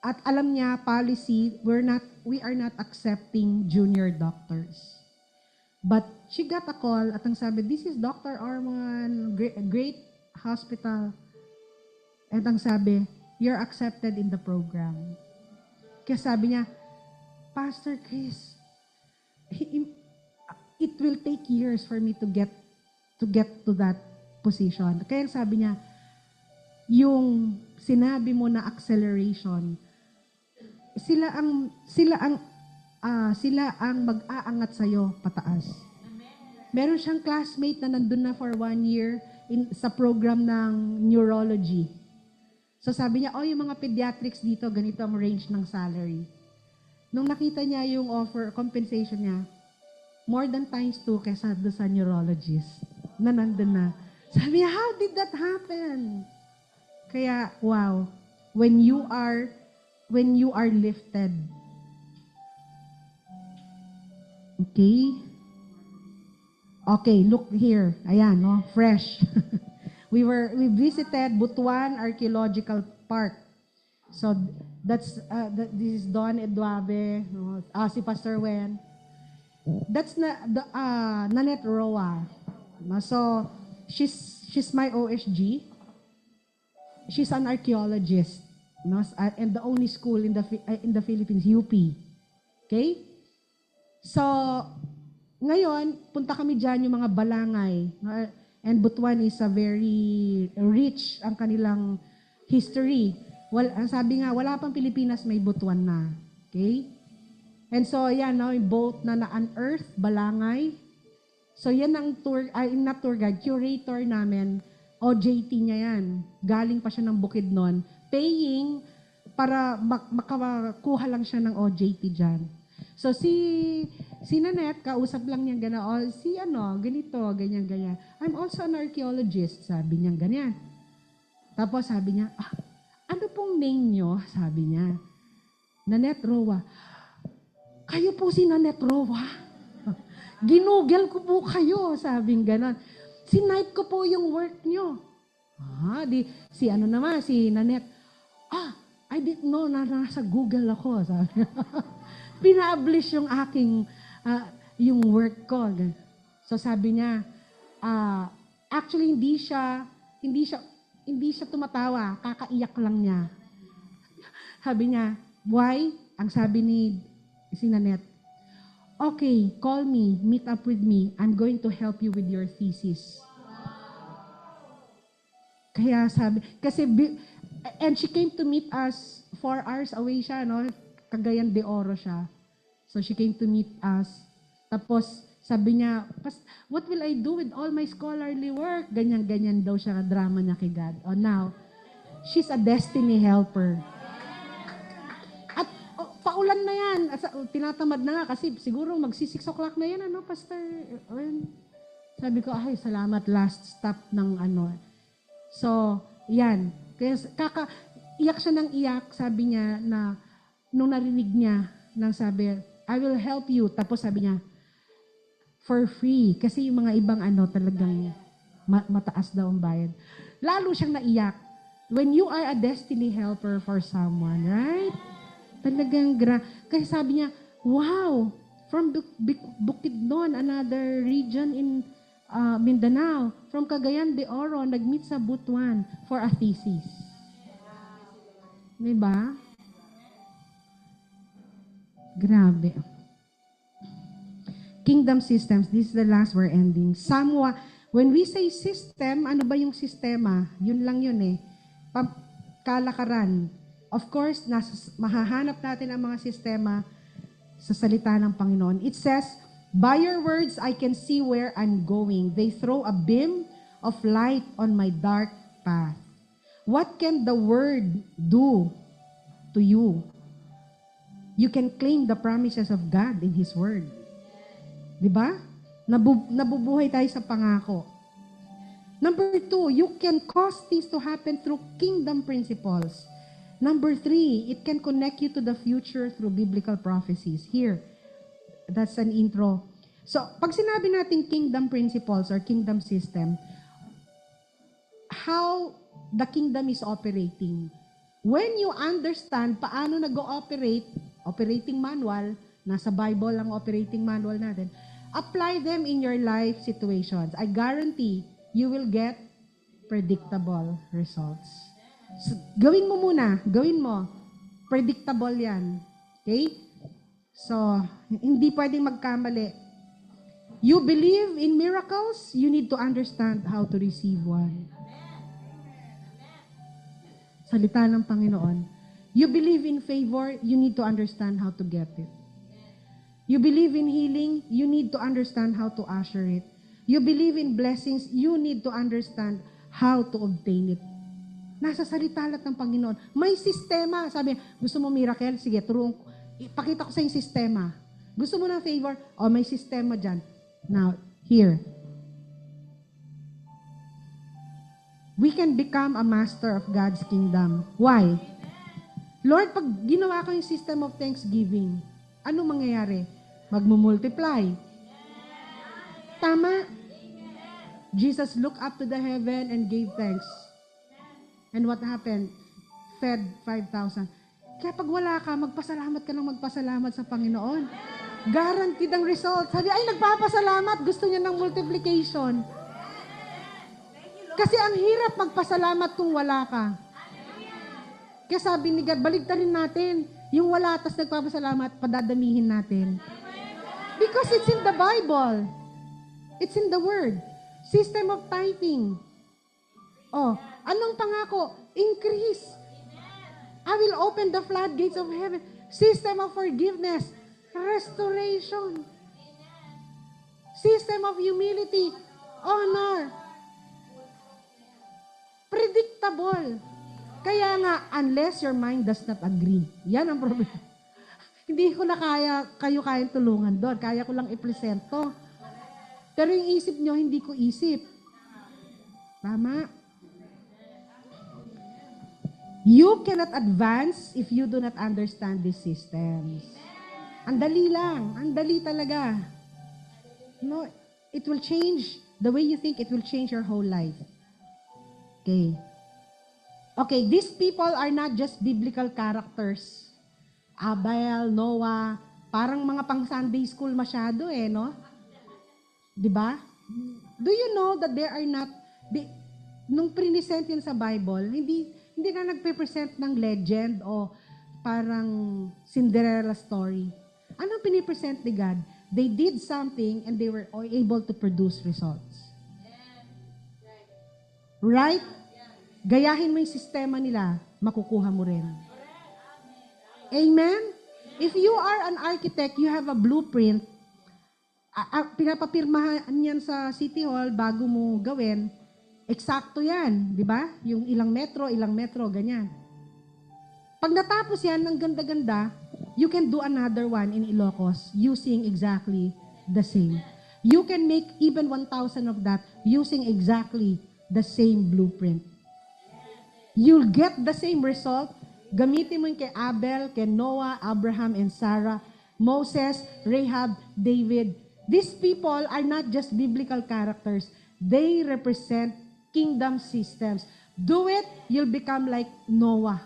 at alam niya, policy, we are not accepting junior doctors. But she got a call at ang sabi, this is Dr. Ormond, great hospital. At ang sabi, you're accepted in the program. Kaya sabi niya, Pastor Chris, it will take years for me to get to that position. Kaya sabi niya, yung sinabi mo na acceleration, sila ang mag-aangat sa'yo pataas. Meron siyang classmate na nandun na for 1 year sa program ng neurology. So sabi niya, yung mga pediatrics dito, ganito ang range ng salary. Nung nakita niya yung offer, compensation niya, more than times 2 kaysa doon sa neurologist na nandun na. Sabi niya, how did that happen? Kaya, wow, when you are lifted. Okay, look here. Ayan, no, fresh. We visited Butuan Archaeological Park. So this is Don Eduave, no? Si Pastor Wen. That's Nanette Roa. So she's my OSG. She's an archaeologist, no? And the only school in the Philippines, UP. Okay? So ngayon, punta kami diyan yung mga balangay, no? And Butuan is a very rich ang kanilang history. Ang sabi nga, wala pang Pilipinas, may Butuan na. Okay? And so, yan, no, yung boat na na-unearth, balangay. So, yan ang not tour guide, curator namin, OJT niya yan. Galing pa siya ng Bukidnon, paying para makakuha lang siya ng OJT dyan. So, si Nanette, kausap lang niya gano'n, ganito, ganyan. I'm also an archaeologist, sabi niya ganyan. Tapos sabi niya, ano pong name niyo? Sabi niya, Nanette Roa. Kayo po si Nanette Roa? Ginugel ko po kayo, sabing gano'n. Sinight ko po yung work niyo. Si Nanette, I didn't know na nasa Google ako, sabi niya. Pina-publish yung aking, yung work ko. So sabi niya, actually hindi siya tumatawa, kakaiyak lang niya. Sabi niya, why? Ang sabi ni si Nanette, okay, call me, meet up with me, I'm going to help you with your thesis. Kaya and she came to meet us 4 hours away siya, no? Cagayan de Oro siya. So she came to meet us. Tapos sabi niya, what will I do with all my scholarly work? Ganyan daw siya, drama niya kay God. Now, she's a destiny helper. At paulan na yan. Tinatamad na nga kasi siguro magsi-6 o'clock na yan, Pastor? Sabi ko, salamat, last stop ng . So, yan. Kaya iyak siya ng iyak, sabi niya na nung narinig niya, nang sabi, I will help you. Tapos sabi niya, for free. Kasi yung mga ibang talagang mataas daw ang bayad. Lalo siyang naiyak. When you are a destiny helper for someone, right? Talagang kasi sabi niya, wow, from Bukidnon, another region in Mindanao, from Cagayan de Oro, nag-meet sa Butuan for a thesis. Diba? Grabe. Kingdom systems, this is the last we're ending. When we say system, ano ba yung sistema? Yun lang yun eh. Kalakaran. Of course, mahahanap natin ang mga sistema sa salita ng Panginoon. It says, by your words, I can see where I'm going. They throw a beam of light on my dark path. What can the word do to you? You can claim the promises of God in His word. Diba? Nabubuhay tayo sa pangako. Number 2, you can cause things to happen through kingdom principles. Number 3, it can connect you to the future through biblical prophecies. Here, that's an intro. So, pag sinabi natin kingdom principles or kingdom system, how the kingdom is operating. When you understand paano nag-ooperate, operating manual, nasa Bible ang operating manual natin, apply them in your life situations. I guarantee you will get predictable results. So, gawin mo. Predictable yan. Okay? So, hindi pwedeng magkamali. You believe in miracles, you need to understand how to receive one. Salita ng Panginoon. You believe in favor, you need to understand how to get it. You believe in healing, you need to understand how to usher it. You believe in blessings, you need to understand how to obtain it. Nasa salita lahat ng Panginoon. May sistema. Sabi, gusto mo miracle? Sige, ipakita ko sa yung sistema. Gusto mo ng favor? O, may sistema dyan. Now, here. We can become a master of God's kingdom. Why? Lord, pag ginawa ko yung system of thanksgiving, ano mangyayari? Magmumultiply. Tama? Jesus looked up to the heaven and gave thanks. And what happened? Fed 5,000. Kaya pag wala ka, magpasalamat ka ng magpasalamat sa Panginoon. Guaranteed ang result. Sabi, ay, nagpapasalamat. Gusto niya ng multiplication. Kasi ang hirap magpasalamat kung wala ka. Kaya sabi ni God, baligtarin natin. Yung wala, tas nagpapasalamat, padadamihin natin. Because it's in the Bible. It's in the Word. System of tithing. Oh, anong pangako? Increase. I will open the floodgates of heaven. System of forgiveness. Restoration. System of humility. Honor. Predictable. Kaya nga, unless your mind does not agree. Yan ang problema. Hindi ko na kayo kayang tulungan doon. Kaya ko lang i-present to. Pero yung isip nyo, hindi ko isip. Tama? You cannot advance if you do not understand these systems. Ang dali lang. Ang dali talaga. No, it will change the way you think. It will change your whole life. Okay. Okay, these people are not just biblical characters. Abel, Noah, parang mga pang Sunday school masyado no? Diba? Do you know that there are not, nung present yan sa Bible, hindi na nagpe-present ng legend o parang Cinderella story. Anong pinipresent ni God? They did something and they were able to produce results. Right? Gayahin mo yung sistema nila, makukuha mo rin. Amen? If you are an architect, you have a blueprint, pinapapirmahan yan sa City Hall bago mo gawin, eksakto yan, di ba? Yung ilang metro, ganyan. Pag natapos yan, ng ganda-ganda, you can do another one in Ilocos using exactly the same. You can make even 1,000 of that using exactly the same blueprint. You'll get the same result. Gamitin mo yung kay Abel, kay Noah, Abraham, and Sarah, Moses, Rahab, David, These people are not just biblical characters. They represent kingdom systems. Do it, you'll become like Noah.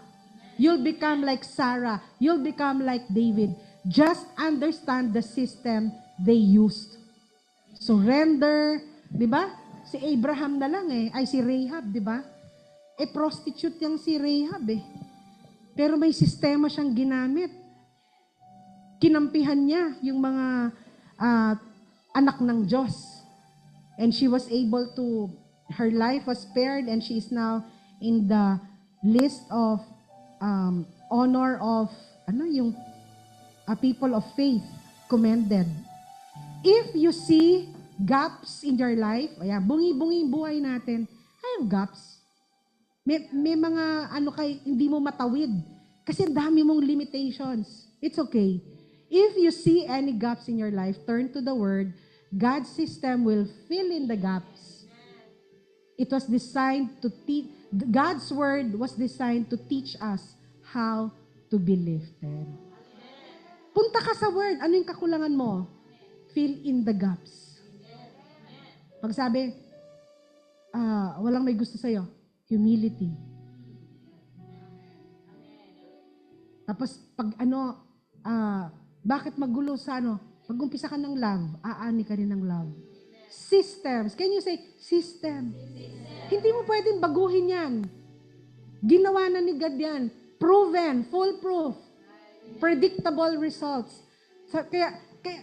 You'll become like Sarah. You'll become like David. Just understand the system they used. Surrender, di ba? Si Abraham na lang ay si Rahab, di ba? Prostitute yang si Rahab Pero may sistema siyang ginamit. Kinampihan niya yung mga anak ng Diyos. And she was able to, her life was spared and she is now in the list of honor of, yung people of faith commended. If you see gaps in your life, bungi-bungi buhay natin, I have gaps. May mga hindi mo matawid. Kasi dami mong limitations. It's okay. If you see any gaps in your life, turn to the Word. God's system will fill in the gaps. It was designed to teach, God's Word was designed to teach us how to be lifted. Punta ka sa Word. Ano yung kakulangan mo? Fill in the gaps. Pag sabi, walang may gusto sa'yo, humility. Tapos pag bakit magulo sa pag-umpisa ka ng love, aani ka rin ng love. Systems. Can you say, system? Hindi mo pwedeng baguhin yan. Ginawa na ni God yan. Proven, foolproof, predictable results. So, kaya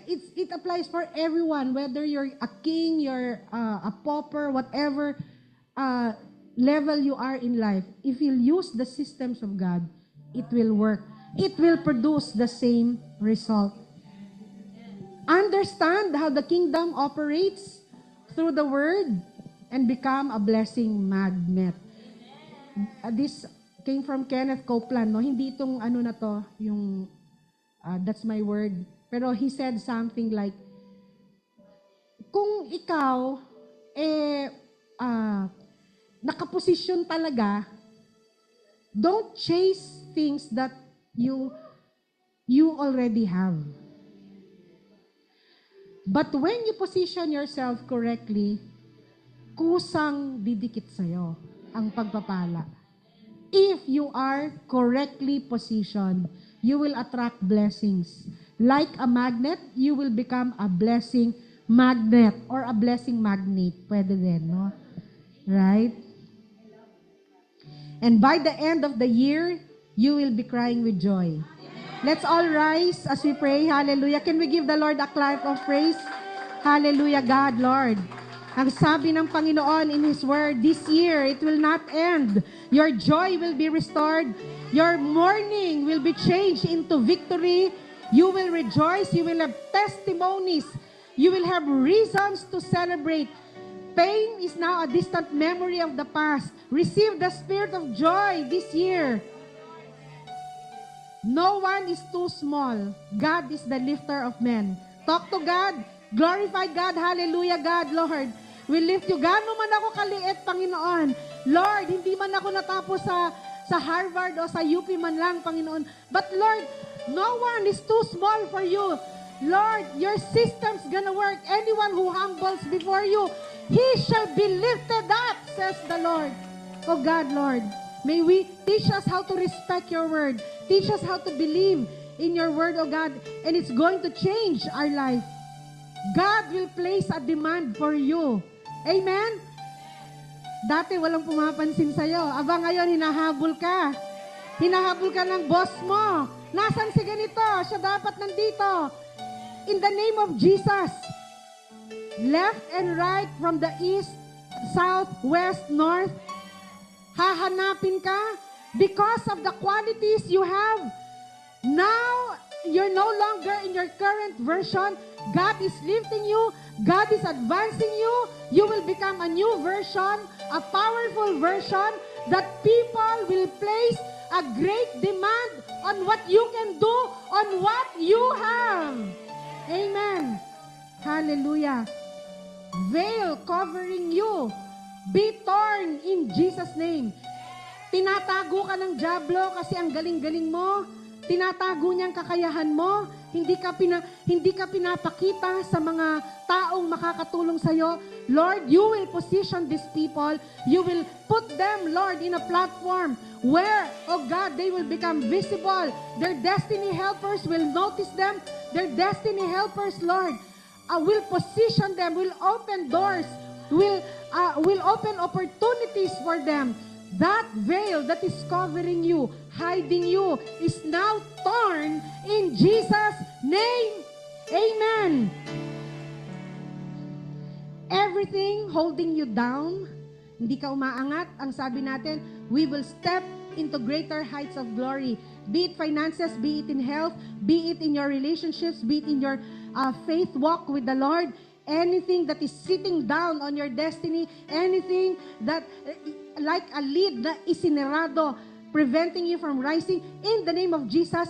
it applies for everyone, whether you're a king, you're a pauper, whatever level you are in life. If you use the systems of God, it will work. It will produce the same result. Understand how the kingdom operates through the Word and become a blessing magnet. This came from Kenneth Copeland. No? Hindi itong na to, yung that's my word. Pero he said something like, kung ikaw, nakaposisyon talaga, don't chase things that you already have. But when you position yourself correctly, kusang didikit sa'yo ang pagpapala. If you are correctly positioned, you will attract blessings. Like a magnet, you will become a blessing magnet or a blessing magnet. Pwede din, no? Right? And by the end of the year, you will be crying with joy. Let's all rise as we pray. Hallelujah. Can we give the Lord a clap of praise? Hallelujah, God, Lord. Ang sabi ng Panginoon in His Word, this year, it will not end. Your joy will be restored. Your mourning will be changed into victory. You will rejoice. You will have testimonies. You will have reasons to celebrate. Pain is now a distant memory of the past. Receive the spirit of joy this year. No one is too small. God is the lifter of men. Talk to God. Glorify God. Hallelujah, God, Lord. We lift you. Gano'n man ako kaliit, Panginoon. Lord, hindi man ako natapos sa Harvard o sa UP man lang, Panginoon. But Lord, no one is too small for you. Lord, your system's gonna work. Anyone who humbles before you, he shall be lifted up, says the Lord. Oh God, Lord, may we teach us how to respect your word. Teach us how to believe in your word, oh God, and it's going to change our life. God will place a demand for you. Amen? Dati walang pumapansin sa'yo. Aba ngayon, hinahabol ka. Hinahabol ka ng boss mo. Nasaan si ganito? Siya dapat nandito. In the name of Jesus, left and right, from the east, south, west, north, hahanapin ka because of the qualities you have. Now, you're no longer in your current version. God is lifting you. God is advancing you. You will become a new version, a powerful version that people will place a great demand on what you can do, on what you have. Amen. Hallelujah. Veil covering you. Be torn in Jesus' name. Tinatago ka ng dyablo kasi ang galing-galing mo. tinatago niya ang kakayahan mo, hindi ka pinapakita sa mga taong makakatulong sa iyo. Lord, you will position these people. You will put them, Lord, in a platform where, oh God, they will become visible. Their destiny helpers will notice them. Their destiny helpers, Lord, will position them, will open doors, will open opportunities for them. That veil that is covering you, hiding you, is now torn in Jesus' name. Amen. Everything holding you down, hindi ka umaangat, ang sabi natin, we will step into greater heights of glory. Be it finances, be it in health, be it in your relationships, be it in your faith walk with the Lord. Anything that is sitting down on your destiny, anything that like a lid na isinerado, preventing you from rising, in the name of Jesus,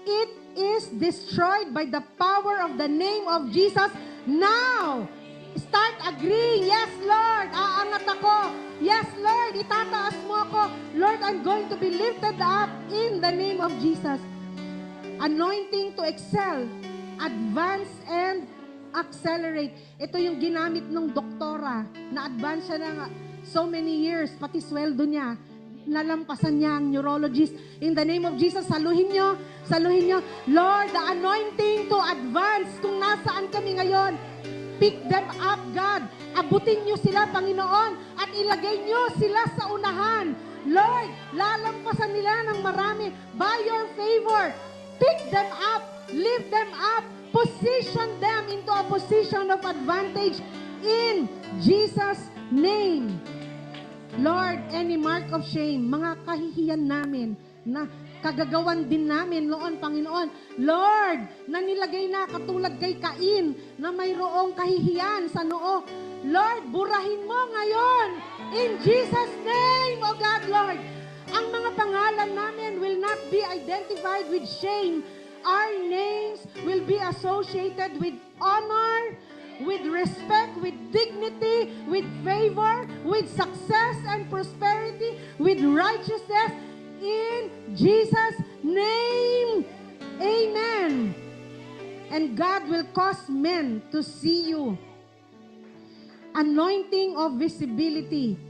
it is destroyed by the power of the name of Jesus now. Start agreeing, yes Lord, aangat ako. Yes Lord, itataas mo ako. Lord, I'm going to be lifted up in the name of Jesus. Anointing to excel, advance and accelerate. Ito yung ginamit ng doktora, na advance siya ng so many years, pati sweldo niya. Nalampasan niya ang neurologist. In the name of Jesus, saluhin nyo. Lord, the anointing to advance kung nasaan kami ngayon. Pick them up, God. Abutin nyo sila, Panginoon, at ilagay nyo sila sa unahan. Lord, lalampasan nila ng marami by your favor. Pick them up, lift them up, position them into a position of advantage in Jesus' name. Lord, any mark of shame, mga kahihiyan namin na kagagawan din namin noon, Panginoon. Lord, na nilagay na katulad kay Cain na mayroong kahihiyan sa noo. Lord, burahin mo ngayon in Jesus' name, O God, Lord. Ang mga pangalan namin will not be identified with shame. Our names will be associated with honor, with respect, with dignity, with favor, with success and prosperity, with righteousness, in Jesus' name. Amen. And God will cause men to see you. Anointing of visibility.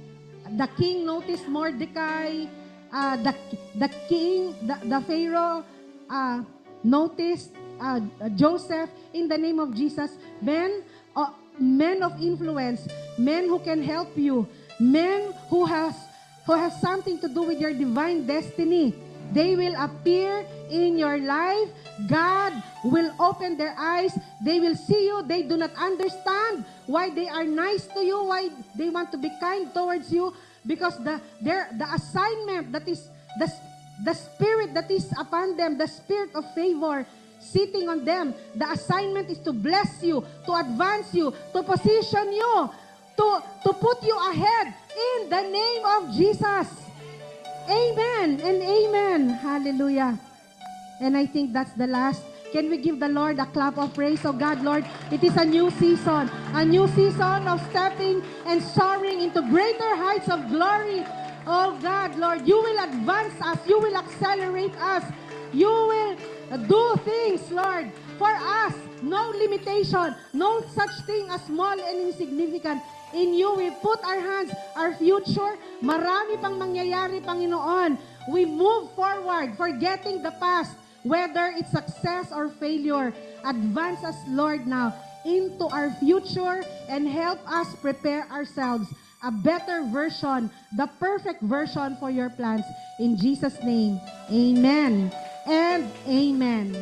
The king noticed Mordecai. The Pharaoh noticed Joseph. In the name of Jesus, men of influence, men who can help you, men who has something to do with your divine destiny. They will appear in your life. God will open their eyes. They will see you. They do not understand why they are nice to you, why they want to be kind towards you, because the assignment that is the spirit that is upon them, the spirit of favor sitting on them, the assignment is to bless you, to advance you, to position you, to put you ahead in the name of Jesus. Amen and amen. Hallelujah. And I think that's the last. Can we give the Lord a clap of praise? Oh God, Lord, it is a new season of stepping and soaring into greater heights of glory. Oh God, Lord, you will advance us. You will accelerate us. You will do things, Lord, for us. No limitation, no such thing as small and insignificant. In you, we put our hands, our future. Marami pang mangyayari, Panginoon. We move forward, forgetting the past, whether it's success or failure. Advance us, Lord, now into our future and help us prepare ourselves a better version, the perfect version for your plans. In Jesus' name, amen and amen.